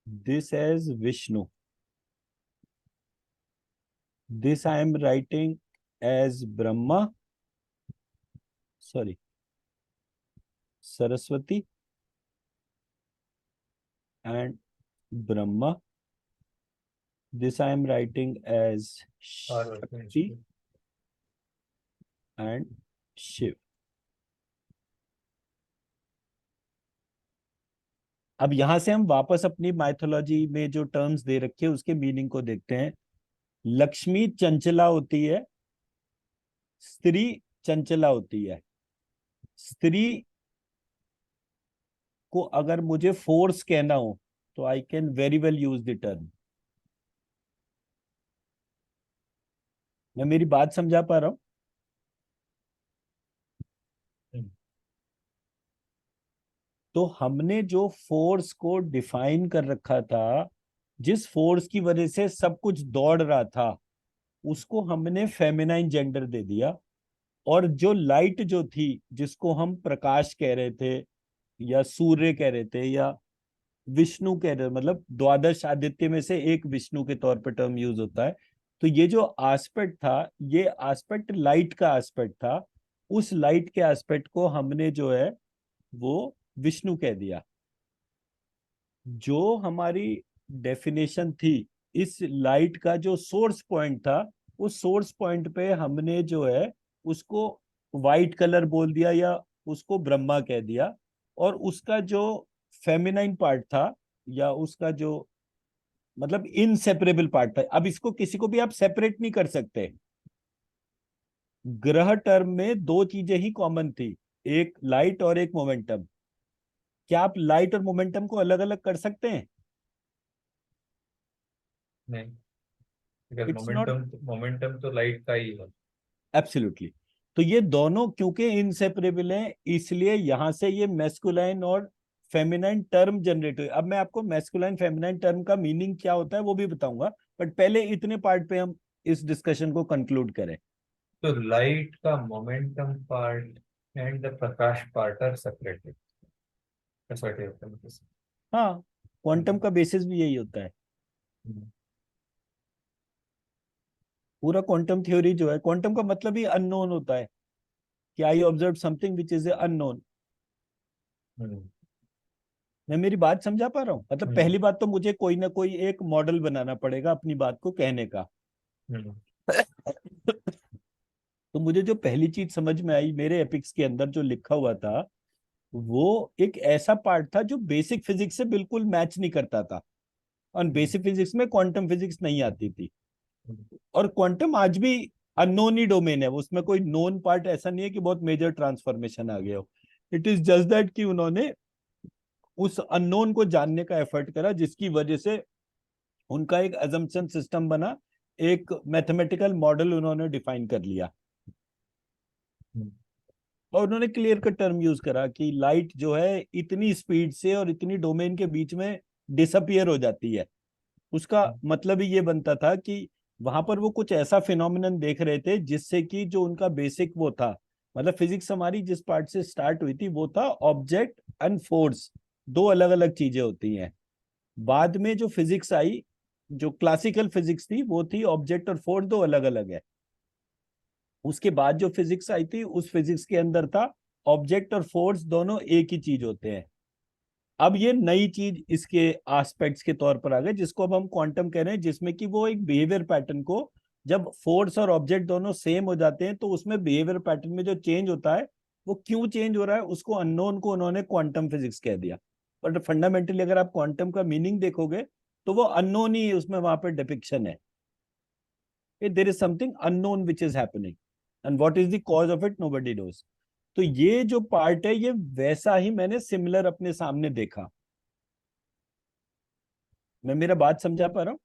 this as Vishnu. This I am writing as Brahma, sorry, Saraswati and Brahma. This I am writing as Shakti and Shiv. अब यहां से हम वापस अपनी माइथोलॉजी में जो टर्म्स दे रखे हैं उसके मीनिंग को देखते हैं। लक्ष्मी चंचला होती है, स्त्री चंचला होती है। स्त्री को अगर मुझे फोर्स कहना हो तो I can very well use the term. मैं मेरी बात समझा पा रहा हूं? तो हमने जो फोर्स को डिफाइन कर रखा था, जिस फोर्स की वजह से सब कुछ दौड़ रहा था, उसको हमने फेमिनाइन जेंडर दे दिया। और जो लाइट जो थी, जिसको हम प्रकाश कह रहे थे या सूर्य कह रहे थे या विष्णु कह रहे, मतलब द्वादश आदित्य में से एक विष्णु के तौर पर टर्म यूज होता है। तो ये जो एस्पेक्ट था, ये एस्पेक्ट लाइट का एस्पेक्ट था। उस लाइट के एस्पेक्ट को हमने जो है वो विष्णु कह दिया। जो हमारी डेफिनेशन थी, इस लाइट का जो सोर्स पॉइंट था, उस सोर्स पॉइंट पे हमने जो है उसको वाइट कलर बोल दिया या उसको ब्रह्मा कह दिया। और उसका जो फेमिनाइन पार्ट था या उसका जो मतलब इनसेपरेबल पार्ट था, अब इसको किसी को भी आप सेपरेट नहीं कर सकते। ग्रह टर्म में दो चीजें ही कॉमन थी, एक लाइट और एक मोमेंटम। क्या आप लाइट और मोमेंटम को अलग अलग कर सकते हैं? नहीं, बिकॉज इट्स नॉट मोमेंटम तो लाइट का ही है। एब्सोल्युटली। तो ये दोनों क्योंकि इनसेपरेबल हैं, इसलिए यहां से ये मैस्कुलाइन और फेमिनाइन टर्म जनरेट हुए। अब मैं आपको मैस्कुलाइन फेमिनाइन टर्म का मीनिंग क्या होता है वो भी बताऊंगा, बट पहले इतने पार्ट पे हम इस डिस्कशन को कंक्लूड करें। तो लाइट का momentum part and the prakash part are separated, ऐसा होता है। हाँ, क्वांटम का बेसिस भी यही होता है। पूरा क्वांटम थ्योरी जो है, क्वांटम का मतलब ही अननोन होता है कि I observe something which is unknown. मैं मेरी बात समझा पा रहा हूँ? मतलब पहली बात तो मुझे कोई ना कोई एक मॉडल बनाना पड़ेगा अपनी बात को कहने का। तो मुझे जो पहली चीज समझ में आई, मेरे एपिक्स के अंदर जो लिखा हुआ था, वो एक ऐसा पार्ट था जो बेसिक फिजिक्स से बिल्कुल मैच नहीं करता था। और बेसिक फिजिक्स में क्वांटम फिजिक्स नहीं आती थी। और क्वांटम आज भी अननोन ही डोमेन है, उसमें कोई नोन पार्ट ऐसा नहीं है कि बहुत मेजर ट्रांसफॉर्मेशन आ गया हो। इट इज जस्ट दैट कि उन्होंने उस अननोन को जानने का एफर्ट करा, जिसकी वजह से उनका एक अजम्पशन सिस्टम बना, एक मैथमेटिकल मॉडल उन्होंने डिफाइन कर लिया। और उन्होंने क्लियर कट टर्म यूज करा कि लाइट जो है इतनी स्पीड से और इतनी डोमेन के बीच में डिसअपियर हो जाती है। उसका मतलब ही ये बनता था कि वहां पर वो कुछ ऐसा फिनोमिनन देख रहे थे जिससे कि जो उनका बेसिक वो था, मतलब फिजिक्स हमारी जिस पार्ट से स्टार्ट हुई थी वो था ऑब्जेक्ट एंड फोर्स, दो अलग अलग चीजें होती हैं। बाद में जो फिजिक्स आई, जो क्लासिकल फिजिक्स थी, वो थी ऑब्जेक्ट और फोर्स दो अलग अलग है। उसके बाद जो फिजिक्स आई थी, उस फिजिक्स के अंदर था ऑब्जेक्ट और फोर्स दोनों एक ही चीज होते हैं। अब ये नई चीज इसके एस्पेक्ट्स के तौर पर आ गए, जिसको अब हम क्वांटम कह रहे हैं, जिसमें कि वो एक बिहेवियर पैटर्न को, जब फोर्स और ऑब्जेक्ट दोनों सेम हो जाते हैं तो उसमें बिहेवियर पैटर्न में जो चेंज होता है, वो क्यों चेंज हो रहा है, उसको अननोन को उन्होंने क्वांटम फिजिक्स कह दिया। बट फंडामेंटली अगर आप क्वांटम का मीनिंग देखोगे तो वो अननोन ही उसमें वहां पर डिपिक्शन है। There is something unknown which is happening and what is the cause of it nobody knows. तो ये जो पार्ट है, ये वैसा ही मैंने सिमिलर अपने सामने देखा। मैं मेरा बात समझा पा रहा हूँ?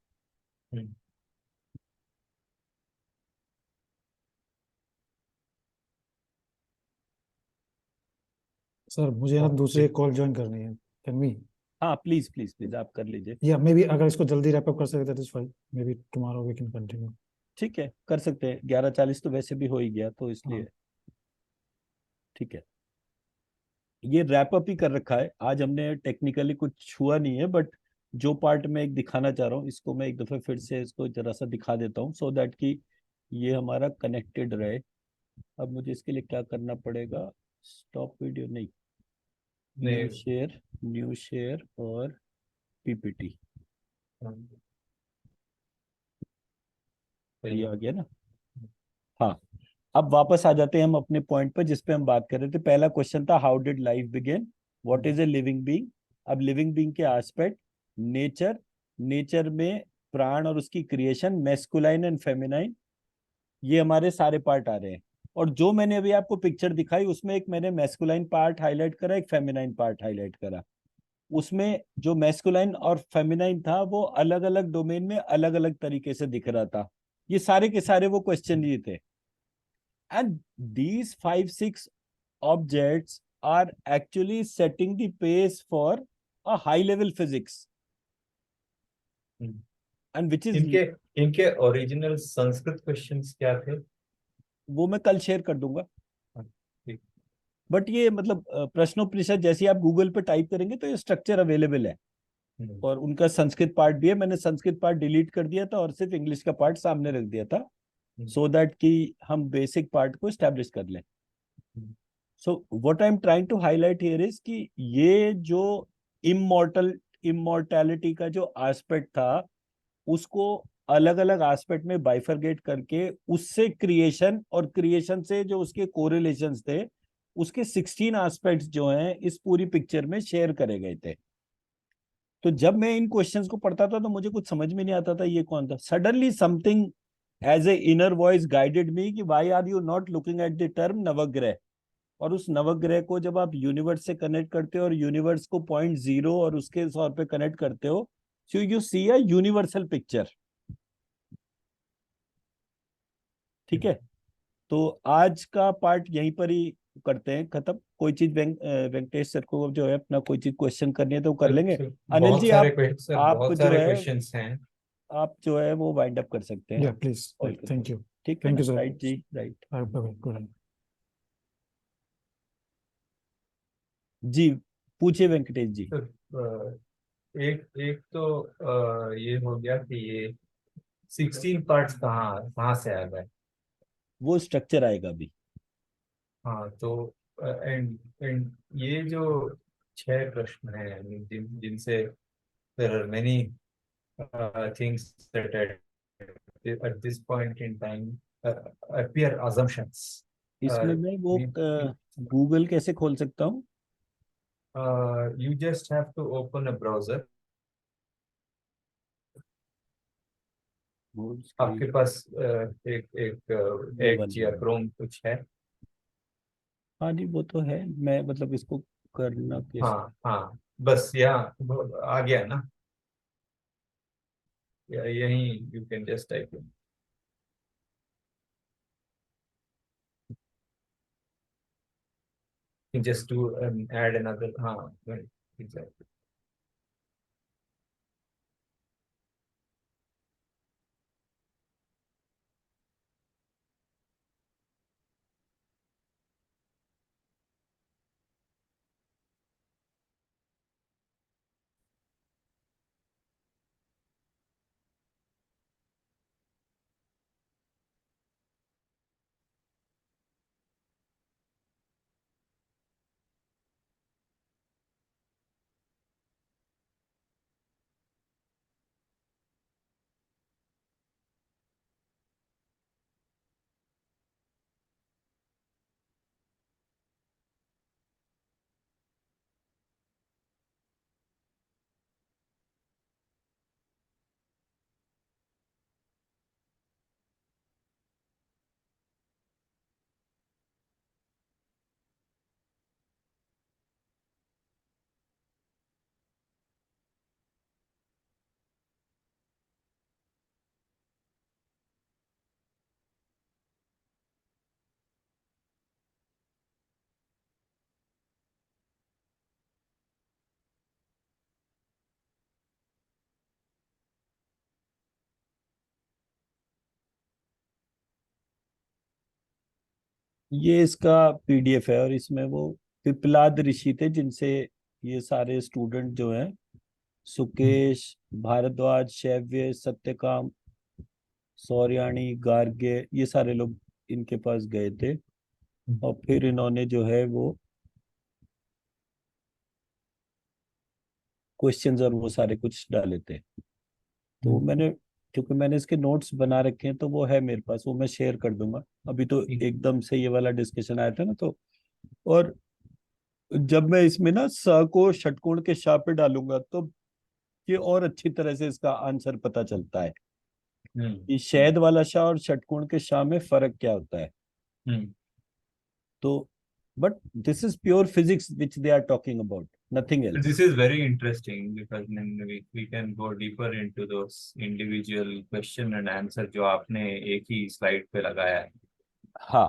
सर मुझे ना दूसरे कॉल ज्वाइन करनी है, कैन वी? हाँ प्लीज प्लीज प्लीज, आप कर लीजिए। या मे बी अगर इसको जल्दी रैप अप कर सकते that is fine, maybe tomorrow we can continue. ठीक है, कर सकते हैं। 11:40 तो वैसे भी हो ही गया, तो इसलिए हाँ ठीक है। ये रैप अप ही कर रखा है। आज हमने टेक्निकली कुछ छुआ नहीं है, बट जो पार्ट में एक दिखाना चाह रहा हूँ इसको मैं एक दफे फिर से इसको जरा सा दिखा देता हूँ, सो दैट कि ये हमारा कनेक्टेड रहे। अब मुझे इसके लिए क्या करना पड़ेगा, स्टॉप वीडियो नहीं, नहीं। न्यू शेयर और पीपीटी, ये आ गया ना। हाँ, अब वापस आ जाते हैं हम अपने पॉइंट पर जिस पे हम बात कर रहे थे। पहला क्वेश्चन था how did life begin, what is a living being. अब लिविंग बीइंग के एस्पेक्ट, नेचर, नेचर में प्राण और उसकी क्रिएशन, मैस्कुलाइन एंड फेमिनाइन, ये हमारे सारे पार्ट आ रहे हैं। और जो मैंने अभी आपको पिक्चर दिखाई उसमें एक मैंने मैस्कुलाइन पार्ट हाईलाइट करा, एक फेमिनाइन पार्ट हाईलाइट करा। उसमें जो मैस्कुलाइन और फेमिनाइन था वो अलग अलग डोमेन में अलग अलग तरीके से दिख रहा था। ये सारे के सारे वो क्वेश्चन ये थे। And these 5-6 objects are actually setting the pace for a high level physics, and which is, इनके इनके ओरिजिनल संस्कृत क्वेश्चंस क्या थे? वो मैं कल शेयर कर दूंगा। ठीक। बट ये मतलब प्रश्नोपनिषद जैसे आप गूगल पे टाइप करेंगे तो ये स्ट्रक्चर अवेलेबल है, और उनका संस्कृत पार्ट भी है। मैंने संस्कृत पार्ट डिलीट कर दिया था और सिर्फ इंग्लिश का पार्ट सामने रख दिया था, सो दैट कि हम बेसिक पार्ट को स्टैब्लिश कर लें। So what I am trying to highlight here is कि ये जो इमोर्टैलिटी का जो एस्पेक्ट था उसको अलग अलग एस्पेक्ट में बाइफरगेट करके उससे क्रिएशन और क्रिएशन से जो उसके कोरिलेशंस थे उसके 16 एस्पेक्ट्स जो हैं इस पूरी पिक्चर में शेयर करे गए थे। तो जब मैं इन क्वेश्चंस को पढ़ता था तो मुझे कुछ समझ में नहीं आता था ये कौन था। Suddenly something as a inner voice guided me कि why are you not looking at the term navagraha. और उस नवग्रह को जब आप यूनिवर्स से कनेक्ट करते हो और यूनिवर्स को पॉइंट जीरो और उसके तौर पे कनेक्ट करते हो, so you see a universal picture. ठीक है, तो आज का पार्ट यहीं पर ही करते हैं खत्म। कोई चीज वेंकटेश सर को जो है अपना कोई चीज क्वेश्चन करनी है तो वो कर लेंगे। अनिल जी आप बहुत जो सारे है क्वेश्चंस हैं। आप जो है वो वाइंड अप कर सकते हैं Yeah, please. कॉल करके। Thank you. ठीक है Thank ना, you, sir. राइट जी, राइट Bye-bye. Good night. जी। पूछिए वेंकटेश जी। तो एक एक तो ये हो गया कि ये 16 पार्ट्स कहाँ कहाँ से आ गए? वो स्ट्रक्चर आएगा अभी। हाँ, तो एंड एंड ये जो 6 प्रश्न हैं जिनसे there are many things that at this point in time appear assumptions. इसमें मैं वो We, गूगल कैसे खोल सकता हूँ? you just have to open a browser. आपके पास एक एक एज या क्रोम कुछ है? हाँ जी वो तो है, मैं मतलब इसको करना कैसे? हाँ हाँ, बस यहाँ आ गया ना, यही you can just type in, just to add another, हाँ right, exactly. ये इसका पीडीएफ है और इसमें वो पिपलाद ऋषि थे जिनसे ये सारे स्टूडेंट जो हैं सुकेश, भारद्वाज, शैव्य, सत्यकाम, सौर्याणी, गार्गे, ये सारे लोग इनके पास गए थे। और फिर इन्होंने जो है वो क्वेश्चंस और वो सारे कुछ डाले थे। तो मैंने, क्योंकि मैंने इसके नोट्स बना रखे हैं तो वो है मेरे पास, वो मैं शेयर कर दूंगा। अभी तो ठीक। एकदम से ये वाला डिस्कशन आया था ना, तो और जब मैं इसमें ना स को षटकोण के शा पे डालूंगा तो ये और अच्छी तरह से इसका आंसर पता चलता है कि शहद वाला शाह और षटकोण के शाह में फर्क क्या होता है। हम्म तो but this is pure physics which they are talking about, nothing else. This is very interesting because then we can go deeper into those individual question and answer जो आपने एक ही स्लाइड पे लगाया है. हाँ,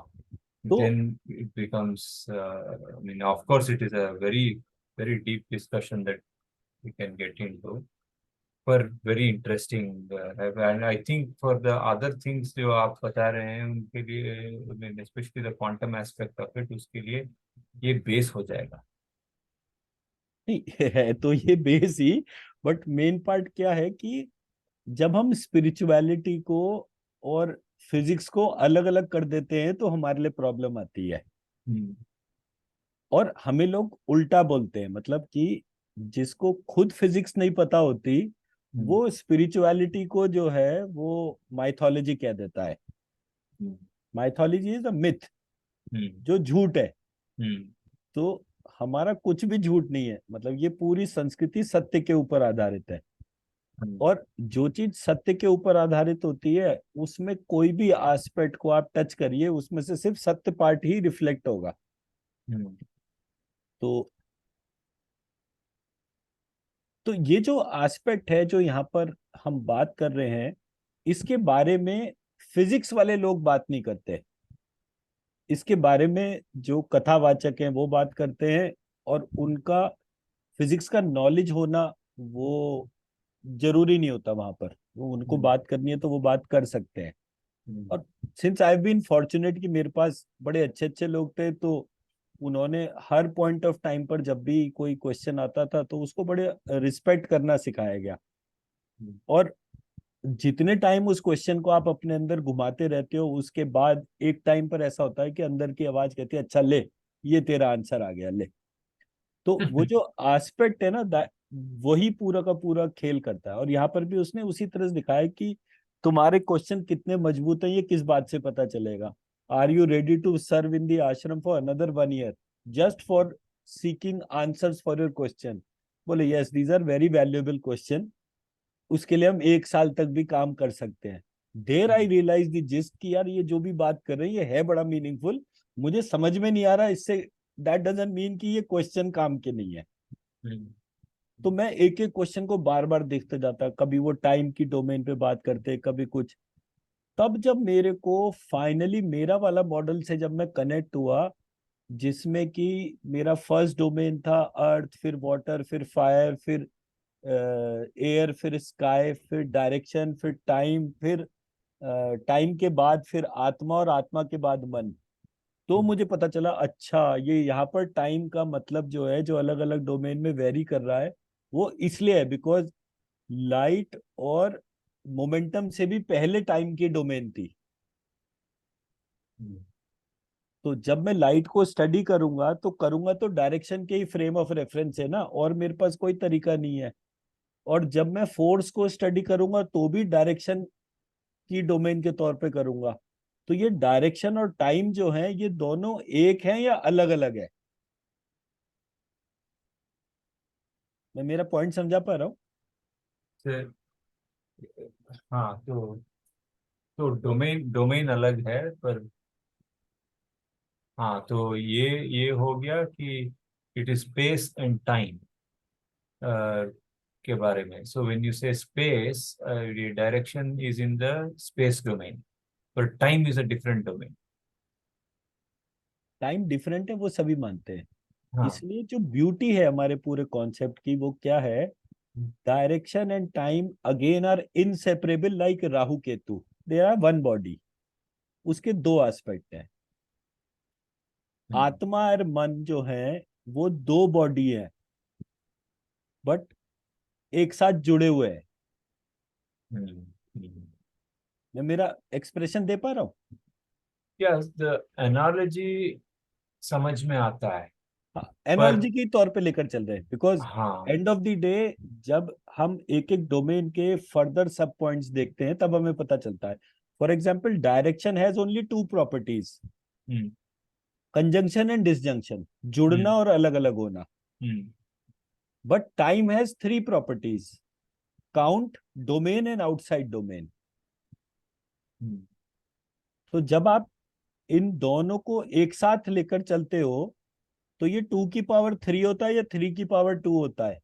तो Then it becomes, I mean, of course, it is a very deep discussion that we can get into. पर very interesting, and I think for the other things जो आप बता रहे हैं उनके लिए, I mean, especially the quantum aspect of it, उसके लिए ये बेस हो जाएगा. नहीं है तो ये base he, but main part क्या है कि जब हम स्पिरिचुअलिटी को और फिजिक्स को अलग अलग कर देते हैं तो हमारे लिए प्रॉब्लम आती है। हम्म और हमें लोग उल्टा बोलते हैं, मतलब कि जिसको खुद फिजिक्स नहीं पता होती हम्म वो स्पिरिचुअलिटी को जो है वो माइथोलॉजी कह देता है। हम्म माइथोलॉजी इज अ मिथ, हम्म जो झूठ है। हम्म तो हमारा कुछ भी झूठ नहीं है, मतलब ये पूरी संस्कृति सत्य के ऊपर आधारित है। हम्म और जो चीज सत्य के ऊपर आधारित होती है उसमें कोई भी एस्पेक्ट को आप टच करिए उसमें से सिर्फ सत्य पार्ट ही रिफ्लेक्ट होगा। हम्म तो तो ये जो एस्पेक्ट है जो यहाँ पर हम बात कर रहे हैं, इसके बारे में फिजिक्स वाले लोग बात नहीं करते। इसके बारे में जो कथावाचक हैं वो बात करते हैं, और उनका फिजिक्स का नॉलेज होना वो जरूरी नहीं होता वहां पर। वो उनको हम्म बात करनी है तो वो बात कर सकते हैं। हम्म और सिंस आई बीन फॉर्चुनेट कि मेरे पास बड़े अच्छे अच्छे लोग थे, तो उन्होंने हर पॉइंट ऑफ टाइम पर जब भी कोई क्वेश्चन आता था तो उसको बड़े रिस्पेक्ट करना सिखाया गया। हम्म और जितने टाइम उस क्वेश्चन को आप अपने अंदर घुमाते रहते हो उसके बाद एक टाइम पर ऐसा होता है कि अंदर की आवाज कहती है अच्छा ले, ये तेरा आंसर आ गया ले। तो वो जो एस्पेक्ट है ना, वही पूरा का पूरा खेल करता है। और यहाँ पर भी उसने उसी तरह से दिखाया कि तुम्हारे क्वेश्चन कितने मजबूत हैं ये किस बात से पता चलेगा। Are you ready to serve in the ashram for another 1 year just for seeking answers for your question? बोले yes, these are very valuable question, उसके लिए हम 1 साल तक भी काम कर सकते हैं। देर आई रियलाइज दी जिस्ट कि यार ये जो भी बात कर रहे हैं ये है बड़ा मीनिंगफुल, मुझे समझ में नहीं आ रहा इससे, दैट डजंट मीन कि ये क्वेश्चन काम के नहीं है। हम्म तो मैं एक एक क्वेश्चन को बार बार देखते जाता, कभी वो टाइम की डोमेन पे बात करते, कभी कुछ। तब जब मेरे को फाइनली मेरा वाला मॉडल से जब मैं कनेक्ट हुआ, जिसमें कि मेरा फर्स्ट डोमेन था अर्थ, फिर वाटर, फिर फायर, फिर एयर, फिर स्काई, फिर डायरेक्शन, फिर टाइम, फिर टाइम के बाद फिर आत्मा, और आत्मा के बाद मन। तो मुझे पता चला अच्छा ये यहाँ पर टाइम का मतलब जो है जो अलग अलग डोमेन में वेरी कर रहा है वो इसलिए है बिकॉज लाइट और मोमेंटम से भी पहले टाइम की डोमेन थी। हम्म तो जब मैं लाइट को स्टडी करूंगा तो डायरेक्शन के ही फ्रेम ऑफ रेफरेंस है ना, और मेरे पास कोई तरीका नहीं है। और जब मैं फोर्स को स्टडी करूंगा तो भी डायरेक्शन की डोमेन के तौर पे करूंगा। तो ये डायरेक्शन और टाइम जो है ये दोनों एक है या अलग अलग है? मैं मेरा पॉइंट समझा पा रहा हूँ? से- हाँ, तो डोमेन डोमेन अलग है, पर हाँ, तो ये हो गया कि it is space and time के बारे में. So when you say space, direction is in the space domain, पर time is a different domain. Time different है वो सभी मानते हैं। हाँ. इसलिए जो ब्यूटी है हमारे पूरे कॉन्सेप्ट की वो क्या है, direction and time again are inseparable like Rahu Ketu, they are one body. उसके दो एस्पेक्ट हैं। हम्म, आत्मा और मन जो है वो दो बॉडी है, बट एक साथ जुड़े हुए हैं। हम्म। मैं मेरा एक्सप्रेशन दे पा रहा हूँ? Yes, the analogy समझ में आता है, हाँ, पर एनालॉजी के तौर पे लेकर चल रहे हैं, बिकॉज हाँ एंड ऑफ द डे जब हम एक एक डोमेन के फर्दर सब पॉइंट्स देखते हैं तब हमें पता चलता है। For example, direction has only two properties, hmm conjunction and disjunction, जुड़ना हम्म और अलग अलग होना। Hmm but time has three properties, count, domain and outside domain. Hmm. तो जब आप इन दोनों को एक साथ लेकर चलते हो तो ये 2 की पावर 3 होता है या 3 की पावर 2 होता है?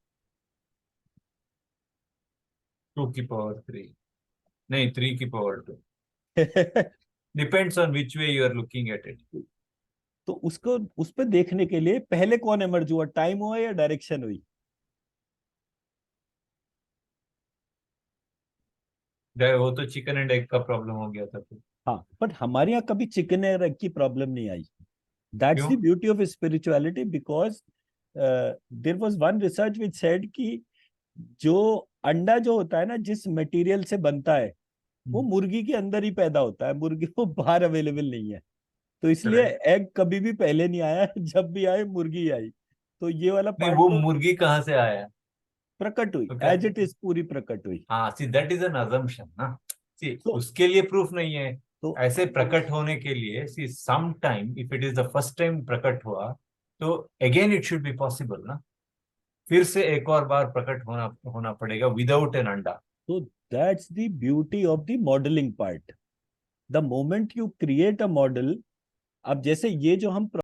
2 की पावर 3, नहीं 3 की power 2, depends on which way you are looking at it. तो उसको उस पे देखने के लिए पहले कौन एमर्ज हुआ, टाइम हुआ या डायरेक्शन हुई? वो तो चिकन एंड एग का प्रॉब्लम हो गया था फिर। हाँ, बट हमारे यहाँ कभी चिकन एग की प्रॉब्लम नहीं आई। दैट्स क्यों? The beauty of spirituality, because there was one research which said कि जो अंडा जो होता है ना, जिस मटेरियल से बनता है वो मुर्गी के अंदर ही पैदा होता है, मुर्गी वो बाहर अवेलेबल नहीं है। तो इसलिए करेक्ट। एग कभी भी पहले नहीं आया, जब भी आए मुर्गी आई। तो ये वाला नहीं, पार्ट वो तो मुर्गी कहाँ से आया? प्रकट हुई, तो क्या? एज इट इज पूरी प्रकट हुई। हाँ, see that is an assumption ना। सी तो उसके लिए प्रूफ नहीं है। तो ऐसे प्रकट होने के लिए, see some time if it is the first time प्रकट हुआ, तो again it should be possible ना। फिर से एक और बार प्रकट होना होना पड़ेगा विदाउट एन अंडा। तो that's the beauty of the modelling part. The moment you create a model, अब जैसे ये जो हम